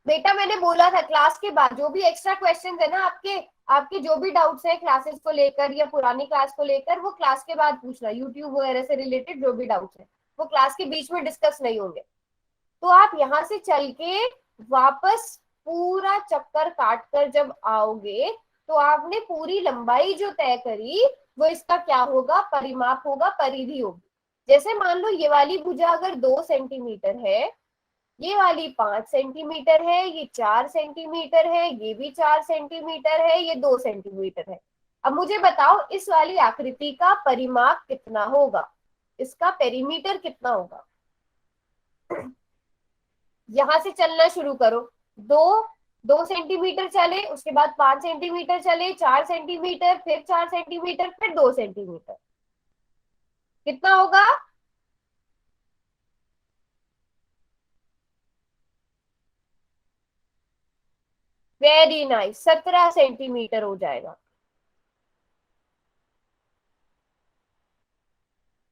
बेटा, मैंने बोला था क्लास के बाद जो भी एक्स्ट्रा क्वेश्चन है ना आपके, आपके जो भी डाउट्स है क्लासेस को लेकर या पुरानी क्लास को लेकर, वो क्लास के बाद पूछना, यूट्यूब वगैरह से रिलेटेड जो भी डाउट्स है वो क्लास के बीच में डिस्कस नहीं होंगे। तो आप यहाँ से चल के वापस पूरा चक्कर काट कर जब आओगे, तो आपने पूरी लंबाई जो तय करी वो इसका क्या होगा? परिमाप होगा, परिधि होगी। जैसे मान लो ये वाली भुजा अगर 2 सेंटीमीटर है, ये वाली 5 सेंटीमीटर है, ये 4 सेंटीमीटर है, ये भी 4 सेंटीमीटर है, ये 2 सेंटीमीटर है। अब मुझे बताओ इस वाली आकृति का परिमाप कितना होगा? इसका पेरीमीटर कितना होगा? यहां से चलना शुरू करो। दो 2 सेंटीमीटर चले, उसके बाद 5 सेंटीमीटर चले, 4 सेंटीमीटर, फिर 4 सेंटीमीटर, फिर 2 सेंटीमीटर। कितना होगा? वेरी नाइस, 17 सेंटीमीटर हो जाएगा।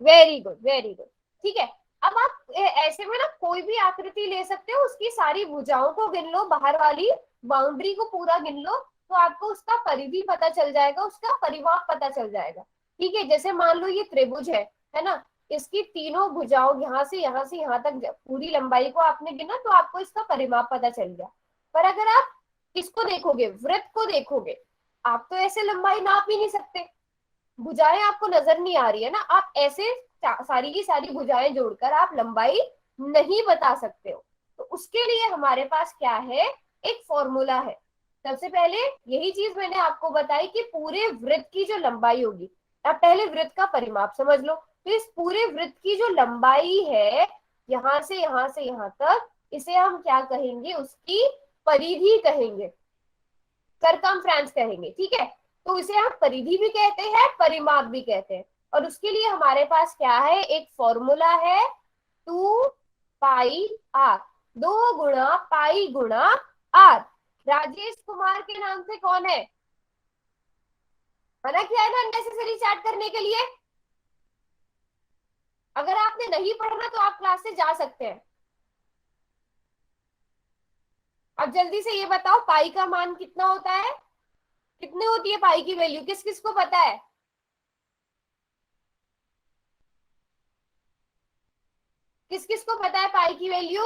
Very good, very good. ठीक है, अब आप ऐसे में ना कोई भी आकृति ले सकते हो, उसकी सारी भुजाओं को गिन लो, बाहर वाली बाउंड्री को पूरा गिन लो, तो आपको उसका परिधि पता चल जाएगा, उसका परिमाप पता चल जाएगा। ठीक है, जैसे मान लो ये त्रिभुज है ना, इसकी तीनों भुजाओं यहाँ से यहाँ तक पूरी लंबाई को आपने गिना, तो आपको इसका परिमाप पता चल गया। पर अगर आप किसको देखोगे? वृत्त को देखोगे, आप तो ऐसे लंबाई नाप ही नहीं सकते, भुजाएं आपको नजर नहीं आ रही है ना, आप ऐसे सारी की सारी भुजाएं जोड़कर आप लंबाई नहीं बता सकते हो। तो उसके लिए हमारे पास क्या है? एक फॉर्मूला है। सबसे पहले यही चीज मैंने आपको बताई कि पूरे वृत्त की जो लंबाई होगी, आप पहले वृत्त का परिमाप समझ लो। तो इस पूरे वृत्त की जो लंबाई है, यहां से यहां से यहां तक, इसे हम क्या कहेंगे? उसकी परिधि कहेंगे, सरकमफ्रेंस कहेंगे। ठीक है, तो इसे हम परिधि भी कहते हैं, परिमाप भी कहते हैं। और उसके लिए हमारे पास क्या है? एक फॉर्मूला है, 2 पाई आर, 2 गुणा पाई गुणा आर। राजेश कुमार के नाम से कौन है? मना किया है ना अननेसेसरी चैट करने के लिए। अगर आपने नहीं पढ़ना तो आप क्लास से जा सकते हैं। अब जल्दी से ये बताओ, पाई का मान कितना होता है? कितनी होती है पाई की वैल्यू? किस किस को पता है? किस किस को पता है पाई की वैल्यू?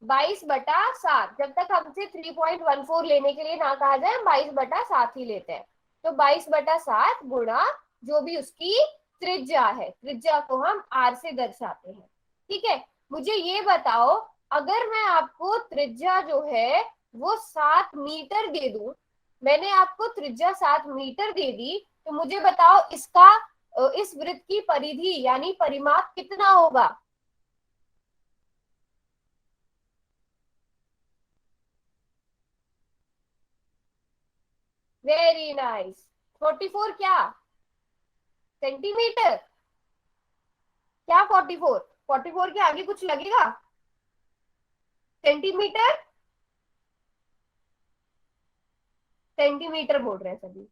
22/7। जब तक हमसे 3.14 लेने के लिए ना कहा जाए, हम 22/7 ही लेते हैं। तो 22/7 गुणा जो भी उसकी त्रिज्या है, त्रिज्या को हम आर से दर्शाते हैं। ठीक है, मुझे ये बताओ, अगर मैं आपको त्रिज्या जो है वो 7 मीटर दे दूं, मैंने आपको त्रिज्या 7 मीटर दे दी, तो मुझे बताओ इसका इस वृत्त की परिधि यानी परिमाप कितना होगा? वेरी नाइस, 44 क्या? सेंटीमीटर? क्या 44? 44 के आगे कुछ लगेगा? सेंटीमीटर? सेंटीमीटर बोल रहे हैं सभी।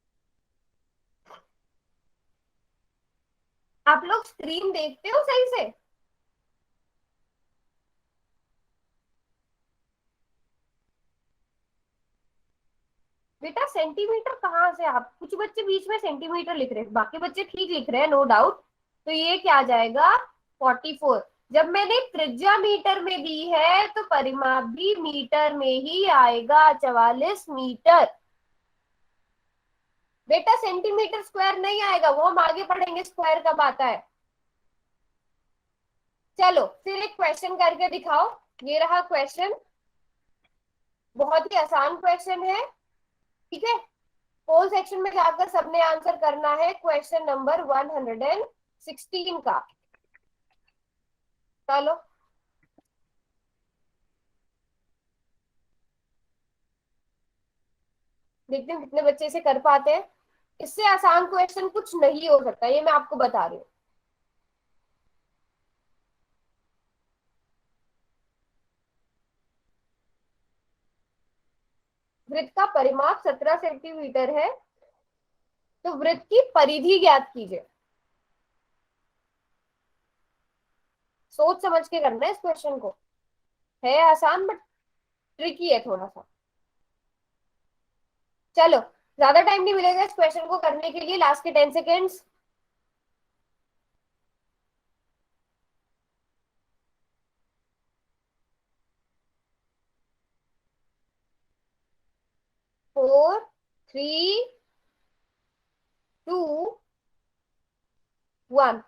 आप लोग स्क्रीन देखते हो सही से? बेटा सेंटीमीटर कहाँ से, आप कुछ बच्चे बीच में सेंटीमीटर लिख रहे हैं, बाकी बच्चे ठीक लिख रहे हैं, नो डाउट। तो ये क्या आ जाएगा 44। जब मैंने त्रिज्या मीटर में दी है तो परिमाप भी मीटर में ही आएगा, 44 मीटर। बेटा सेंटीमीटर स्क्वायर नहीं आएगा, वो हम आगे पढ़ेंगे स्क्वायर कब आता है। चलो फिर एक क्वेश्चन करके दिखाओ। ये रहा क्वेश्चन, बहुत ही आसान क्वेश्चन है, ठीक है। पोल सेक्शन में जाकर सबने आंसर करना है क्वेश्चन नंबर 116 का। चलो देखते हैं कितने बच्चे इसे कर पाते हैं। इससे आसान क्वेश्चन कुछ नहीं हो सकता, ये मैं आपको बता रही हूँ। वृत्त का परिमाप 17 सेंटीमीटर है, तो वृत्त की परिधि ज्ञात कीजिए। सोच समझ के करना है इस क्वेश्चन को, है आसान बट ट्रिकी है थोड़ा सा। चलो ज्यादा टाइम नहीं मिलेगा इस क्वेश्चन को करने के लिए, लास्ट के 10 seconds. Four, three, two, one.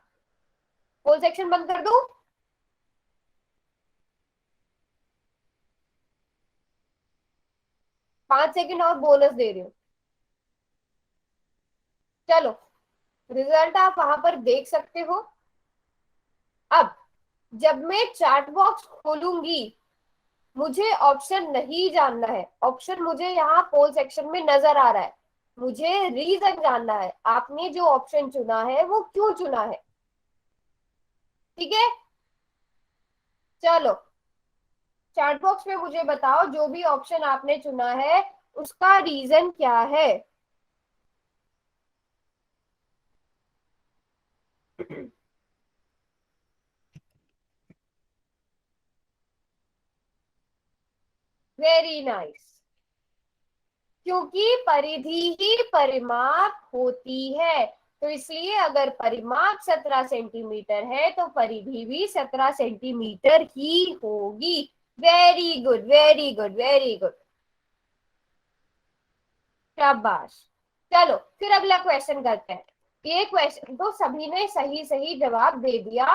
Whole section बंद कर दो। 5 सेकंड और बोनस दे रही हूँ। चलो रिजल्ट आप वहां पर देख सकते हो। अब जब मैं चैट बॉक्स खोलूंगी, मुझे ऑप्शन नहीं जानना है, ऑप्शन मुझे यहाँ पोल सेक्शन में नजर आ रहा है, मुझे रीजन जानना है, आपने जो ऑप्शन चुना है वो क्यों चुना है, ठीक है। चलो चैट बॉक्स में मुझे बताओ जो भी ऑप्शन आपने चुना है उसका रीजन क्या है। Very nice. क्योंकि परिधि ही परिमाप होती है, तो इसलिए अगर परिमाप 17 सेंटीमीटर है तो परिधि भी 17 सेंटीमीटर ही होगी। Very good very good very good, शाबाश। चलो फिर अगला क्वेश्चन करते हैं। ये क्वेश्चन तो सभी ने सही सही जवाब दे दिया।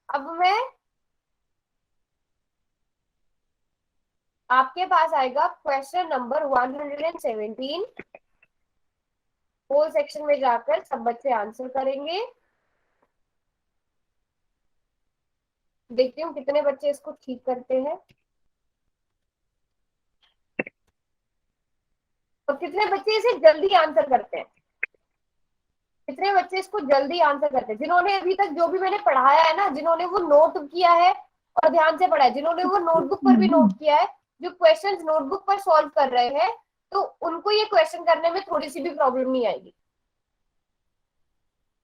अब मैं आपके पास आएगा क्वेश्चन नंबर 117। होल सेक्शन में जाकर सब बच्चे आंसर करेंगे। देखती हूँ कितने बच्चे इसको ठीक करते हैं और कितने बच्चे इसे जल्दी आंसर करते हैं। कितने बच्चे इसको जल्दी आंसर करते हैं जिन्होंने अभी तक जो भी मैंने पढ़ाया है ना, जिन्होंने वो नोट किया है और ध्यान से पढ़ा है, जिन्होंने वो नोटबुक पर भी नोट किया है, जो क्वेश्चंस नोटबुक पर सॉल्व कर रहे हैं, तो उनको ये क्वेश्चन करने में थोड़ी सी भी प्रॉब्लम नहीं आएगी।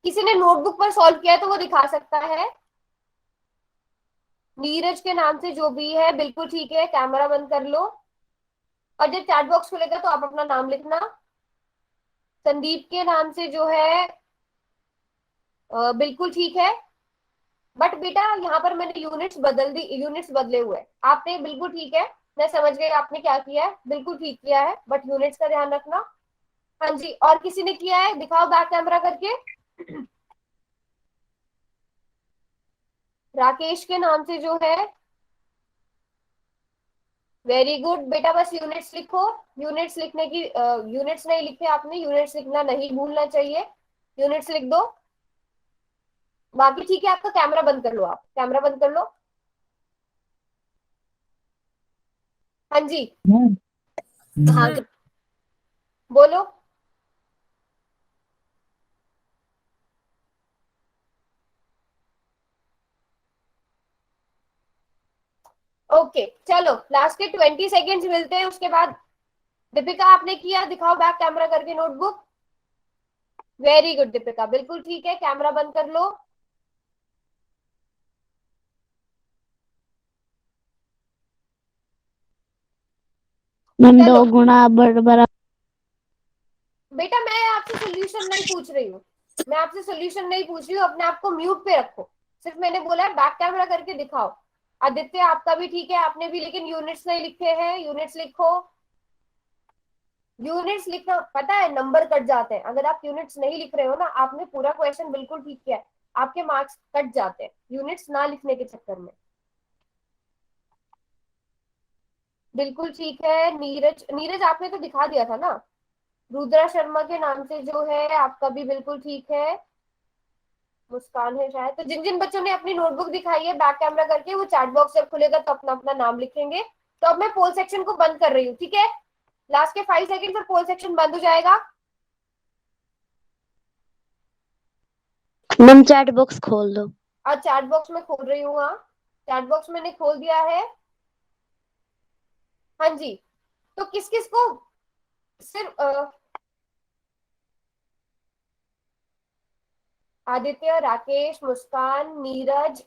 किसी ने नोटबुक पर सॉल्व किया है तो वो दिखा सकता है। नीरज के नाम से जो भी है बिल्कुल ठीक है, कैमरा बंद कर लो और जब चैट बॉक्स खुलेगा तो आप अपना नाम लिखना। संदीप के नाम से जो है बिल्कुल ठीक है, बट बेटा यहाँ पर मैंने यूनिट्स बदल दी, यूनिट्स बदले हुए हैं। आपने बिल्कुल ठीक है, मैं समझ गई आपने क्या किया है, बिल्कुल ठीक किया है, बट यूनिट्स का ध्यान रखना। हाँ जी, और किसी ने किया है दिखाओ बैक कैमरा करके। राकेश के नाम से जो है, वेरी गुड बेटा, बस यूनिट्स लिखो। यूनिट्स लिखने की यूनिट्स नहीं लिखे आपने, यूनिट्स लिखना नहीं भूलना चाहिए, यूनिट्स लिख दो। बाकी ठीक है, आपका कैमरा बंद कर लो, आप कैमरा बंद कर लो। हाँ जी, हाँ बोलो। ओके चलो लास्ट के 20 सेकेंड्स मिलते हैं, उसके बाद दीपिका आपने किया, दिखाओ बैक कैमरा करके नोटबुक। वेरी गुड दीपिका, बिल्कुल ठीक है, कैमरा बंद कर लो। मैम चलो 2 गुना बराबर बेटा मैं आपसे सोल्यूशन नहीं पूछ रही हूँ, मैं आपसे सोल्यूशन नहीं पूछ रही हूँ, अपने आप को म्यूट पे रखो। सिर्फ मैंने बोला है बैक कैमरा करके दिखाओ। आदित्य आपका भी ठीक है, आपने भी लेकिन यूनिट्स नहीं लिखे हैं, यूनिट्स लिखो। यूनिट्स लिखना पता है नंबर कट जाते हैं, अगर आप यूनिट्स नहीं लिख रहे हो ना, आपने पूरा क्वेश्चन बिल्कुल ठीक किया है, आपके मार्क्स कट जाते हैं यूनिट्स ना लिखने के चक्कर में। बिल्कुल ठीक है। नीरज, नीरज आपने तो दिखा दिया था ना, रुद्रा शर्मा के नाम से जो है आपका भी बिल्कुल ठीक है। मुस्कान है शायद। तो जिन जिन बच्चों ने अपनी नोटबुक दिखाई है बैक कैमरा करके, वो चैट बॉक्स जब खुलेगा तो अपना अपना नाम लिखेंगे। तो अब मैं पोल सेक्शन को बंद कर रही हूँ, ठीक है? लास्ट के 5 सेकंड पर पोल सेक्शन बंद हो जाएगा। मैम चैट बॉक्स खोल दो। और चैट बॉक्स में खोल रही हूँ। हाँ, चैट बॉक्स मैंने खोल दिया है। हाँ जी। तो किस किस को सिर्फ आदित्य, राकेश, मुस्कान, नीरज,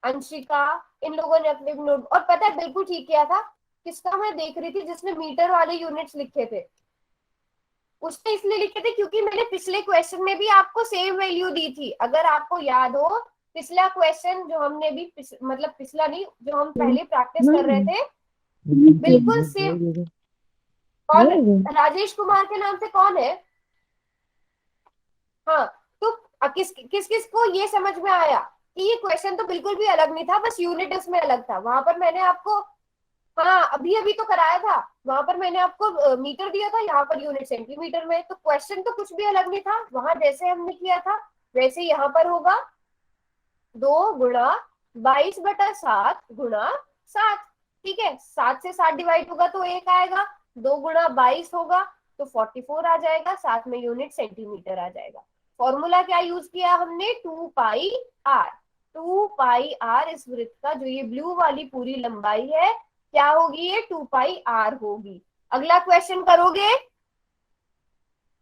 अंशिका, इन लोगों ने अपने नोट, और पता है बिल्कुल ठीक किया था। किसका मैं देख रही थी जिसने मीटर वाले यूनिट्स लिखे थे, उसने इसलिए लिखे थे क्योंकि मैंने पिछले क्वेश्चन में भी आपको सेम वैल्यू दी थी, अगर आपको याद हो। पिछला क्वेश्चन जो हमने भी मतलब पिछला नहीं, जो हम पहले प्रैक्टिस कर रहे थे, बिल्कुल सेम। कौन? राजेश कुमार के नाम से कौन है? हाँ। तो किस किस किस को ये समझ में आया कि ये क्वेश्चन तो बिल्कुल भी अलग नहीं था, बस यूनिट इसमें अलग था। वहां पर मैंने आपको, हाँ अभी अभी तो कराया था, वहां पर मैंने आपको मीटर दिया था, यहाँ पर यूनिट सेंटीमीटर में। तो क्वेश्चन तो कुछ भी अलग नहीं था, वहां जैसे हमने किया था वैसे यहाँ पर होगा। 2 गुणा 22/7 गुणा 7। ठीक है, 7 से 7 डिवाइड होगा तो 1 आएगा। 2 गुणा 22 होगा तो 44 आ जाएगा, साथ में यूनिट सेंटीमीटर आ जाएगा। फॉर्मूला क्या यूज किया हमने? 2 पाई आर। 2 पाई आर इस वृत्त का, जो ये ब्लू वाली पूरी लंबाई है, क्या होगी? ये 2 पाई आर होगी। अगला क्वेश्चन करोगे?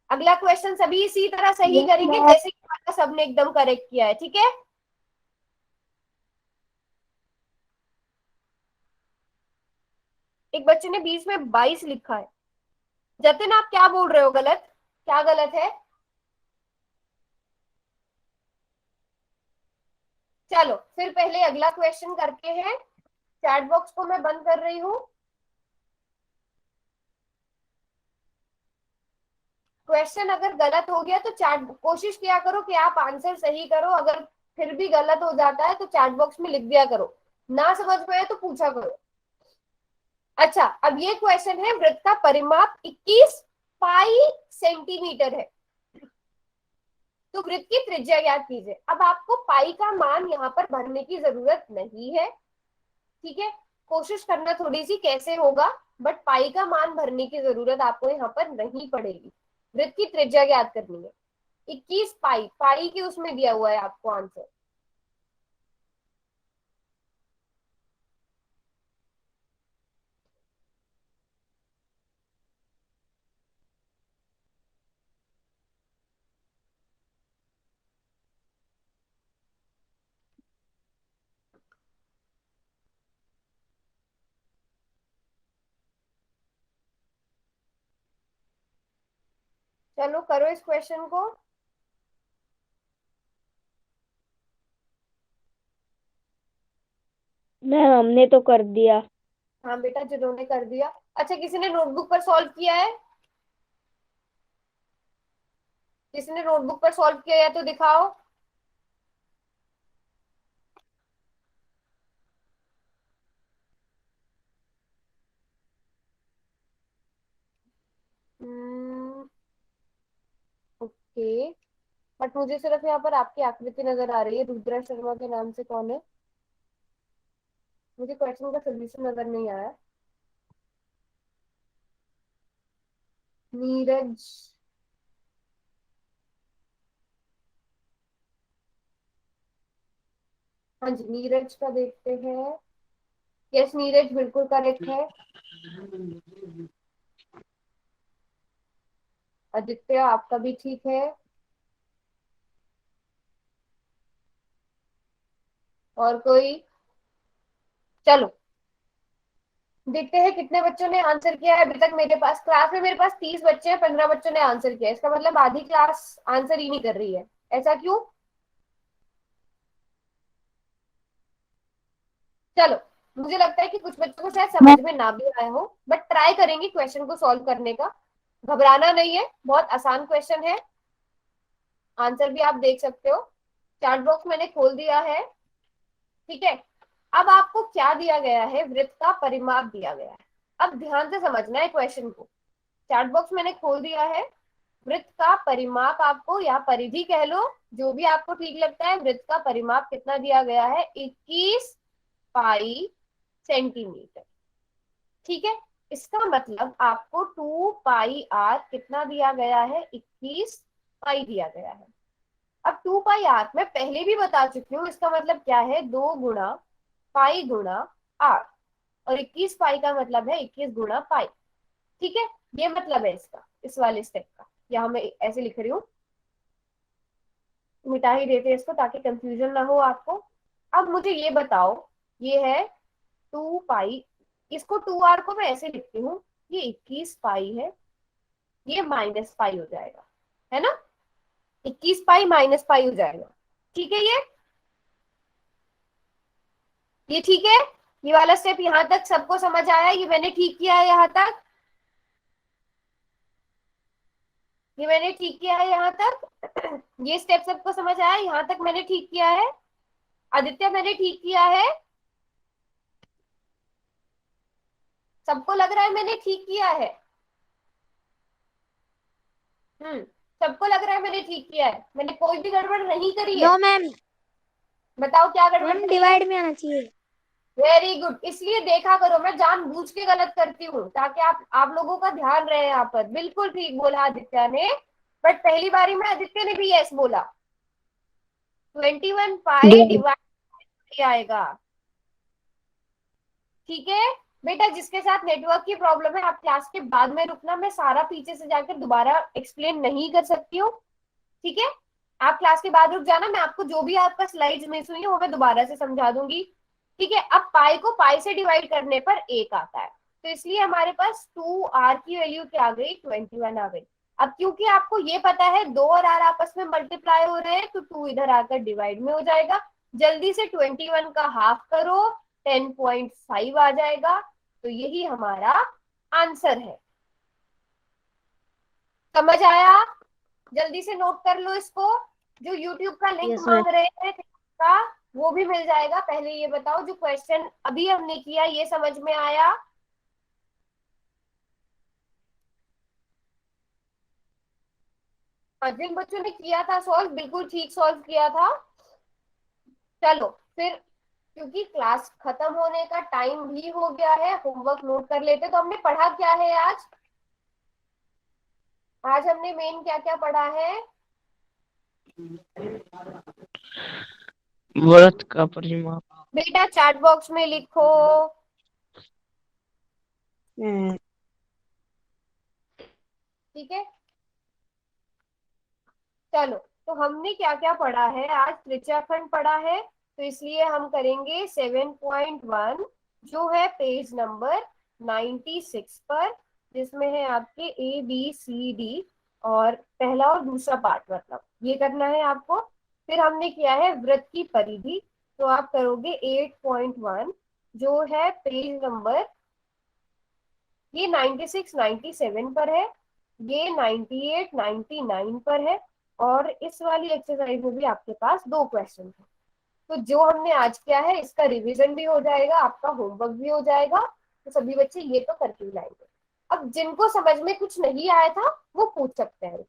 अगला क्वेश्चन सभी इसी तरह सही यस करेंगे मैम। जैसे कि सबने एकदम करेक्ट किया है, ठीक है? एक बच्चे ने 20 में 22 लिखा है। जतिन आप क्या बोल रहे हो? गलत? क्या गलत है? चलो फिर पहले अगला क्वेश्चन करते हैं। चैट बॉक्स को मैं बंद कर रही हूँ। क्वेश्चन अगर गलत हो गया तो चैट, कोशिश किया करो कि आप आंसर सही करो, अगर फिर भी गलत हो जाता है तो चैट बॉक्स में लिख दिया करो। ना समझ में आए तो पूछा करो। अच्छा, अब ये क्वेश्चन है, वृत्त का परिमाप 21 पाई सेंटीमीटर है, तो वृत्त की त्रिज्या ज्ञात कीजिए। अब आपको पाई का मान यहाँ पर भरने की जरूरत नहीं है, ठीक है? कोशिश करना थोड़ी सी कैसे होगा, बट पाई का मान भरने की जरूरत आपको यहाँ पर नहीं पड़ेगी। वृत्त की त्रिज्या ज्ञात करनी है। 21 पाई, पाई की उसमें दिया हुआ है आपको आंसर। चलो करो इस क्वेश्चन को। मैम हमने तो कर दिया। हाँ बेटा, जिन्होंने कर दिया। अच्छा, किसी ने नोटबुक पर सॉल्व किया है? किसी ने नोटबुक पर सॉल्व किया है तो दिखाओ। ओके, बट मुझे सिर्फ यहाँ पर आपकी आकृति नजर आ रही है। रुद्रा शर्मा के नाम से कौन है? मुझे क्वेश्चन का सोल्यूशन नजर नहीं आया। नीरज, हाँ जी नीरज का देखते हैं। यस, नीरज बिल्कुल करेक्ट है। आदित्य आपका भी ठीक है। और कोई? चलो देखते हैं कितने बच्चों ने आंसर किया है अभी तक। मेरे पास क्लास में मेरे पास 30 बच्चे हैं, 15 बच्चों ने आंसर किया है। इसका मतलब आधी क्लास आंसर ही नहीं कर रही है। ऐसा क्यों? चलो, मुझे लगता है कि कुछ बच्चों को शायद समझ में ना भी आया हो, बट ट्राई करेंगे क्वेश्चन को सॉल्व करने का। घबराना नहीं है, बहुत आसान क्वेश्चन है। आंसर भी आप देख सकते हो। चैट बॉक्स मैंने खोल दिया है। ठीक है, अब आपको क्या दिया गया है? वृत्त का परिमाप दिया गया है। अब ध्यान से समझना है क्वेश्चन को। चैट बॉक्स मैंने खोल दिया है। वृत्त का परिमाप आपको, या परिधि कह लो, जो भी आपको ठीक लगता है। वृत्त का परिमाप कितना दिया गया है? 21 पाई सेंटीमीटर। ठीक है, इसका मतलब आपको 2 पाई r कितना दिया गया है? 21 पाई दिया गया है। अब 2 पाई r मैं पहले भी बता चुकी हूँ, इसका मतलब क्या है? 2 गुणा पाई गुणा r। और 21 पाई का मतलब है 21 गुणा पाई। ठीक है, ये मतलब है इसका, इस वाले स्टेप का। यहाँ मैं ऐसे लिख रही हूँ, मिटा ही देते हैं इसको ताकि कंफ्यूजन ना हो आपको। अब मुझे ये बताओ, ये है 2 पाई, इसको 2r को मैं ऐसे लिखती हूँ, ये 21 पाई है, ये माइनस पाई हो जाएगा, है ना? 21 पाई माइनस पाई हो जाएगा। ठीक है, ये ठीक है। ये वाला स्टेप यहाँ तक सबको समझ आया? ये मैंने ठीक किया है यहाँ तक? ये मैंने ठीक किया है यहाँ तक? ये स्टेप सबको समझ आया? यहाँ तक मैंने ठीक किया है? आदित्य, मैंने ठीक किया है? सबको लग रहा है मैंने ठीक किया है? हम्म, सबको लग रहा है मैंने ठीक किया है? मैंने कोई भी गड़बड़ नहीं करी है? नो मैम, बताओ क्या गड़बड़ मैम करी है? डिवाइड में आना चाहिए। Very good. इसलिए देखा करो, मैं जानबूझ के गलत करती हूँ ताकि आप लोगों का ध्यान रहे यहाँ पर। बिल्कुल ठीक बोला आदित्य ने, बट पहली बारी में आदित्य ने भी यस बोला। 21 पाई जी डिवाइड आएगा। ठीक है बेटा, जिसके साथ नेटवर्क की प्रॉब्लम है आप क्लास के बाद में रुकना, मैं सारा पीछे से जाकर दोबारा एक्सप्लेन नहीं कर सकती हूँ। ठीक है, आप क्लास के बाद रुक जाना, मैं आपको जो भी आपका स्लाइड्स मिस हुई है वो मैं दोबारा से समझा दूंगी। ठीक है, अब पाई को पाई से डिवाइड करने पर 1 आता है, तो इसलिए हमारे पास 2r की वैल्यू क्या आ गई? 21 आ गई। अब क्योंकि आपको ये पता है 2 और r आपस में मल्टीप्लाई हो रहे हैं, तो 2 इधर आकर डिवाइड में हो जाएगा। जल्दी से 21 का हाफ करो, 10.5 आ जाएगा। तो यही हमारा आंसर है। समझ आया? जल्दी से नोट कर लो इसको। जो यूट्यूब का लिंक यस मैम। मांग रहे हैं का, वो भी मिल जाएगा। पहले ये बताओ, जो क्वेश्चन अभी हमने किया ये समझ में आया? हाँ, जिन बच्चों ने किया था सॉल्व, बिल्कुल ठीक सॉल्व किया था। चलो फिर, क्योंकि क्लास खत्म होने का टाइम भी हो गया है, होमवर्क नोट कर लेते। तो हमने पढ़ा क्या है आज? आज हमने मेन क्या क्या पढ़ा है? व्रत का परिमाप। बेटा चैट बॉक्स में लिखो। ठीक है, चलो, तो हमने क्या क्या पढ़ा है आज? त्रिज्याखंड पढ़ा है, तो इसलिए हम करेंगे 7.1, जो है पेज नंबर 96 पर, जिसमें है आपके ABCD और पहला और दूसरा पार्ट, मतलब ये करना है आपको। फिर हमने किया है वृत्त की परिधि, तो आप करोगे 8.1, जो है पेज नंबर, ये 96 97 पर है, ये 98 99 पर है। और इस वाली एक्सरसाइज में भी आपके पास 2 क्वेश्चन है। तो जो हमने आज किया है इसका रिवीजन भी हो जाएगा, आपका होमवर्क भी हो जाएगा। तो सभी बच्चे ये तो करके ही लाएंगे। अब जिनको समझ में कुछ नहीं आया था वो पूछ सकते हैं।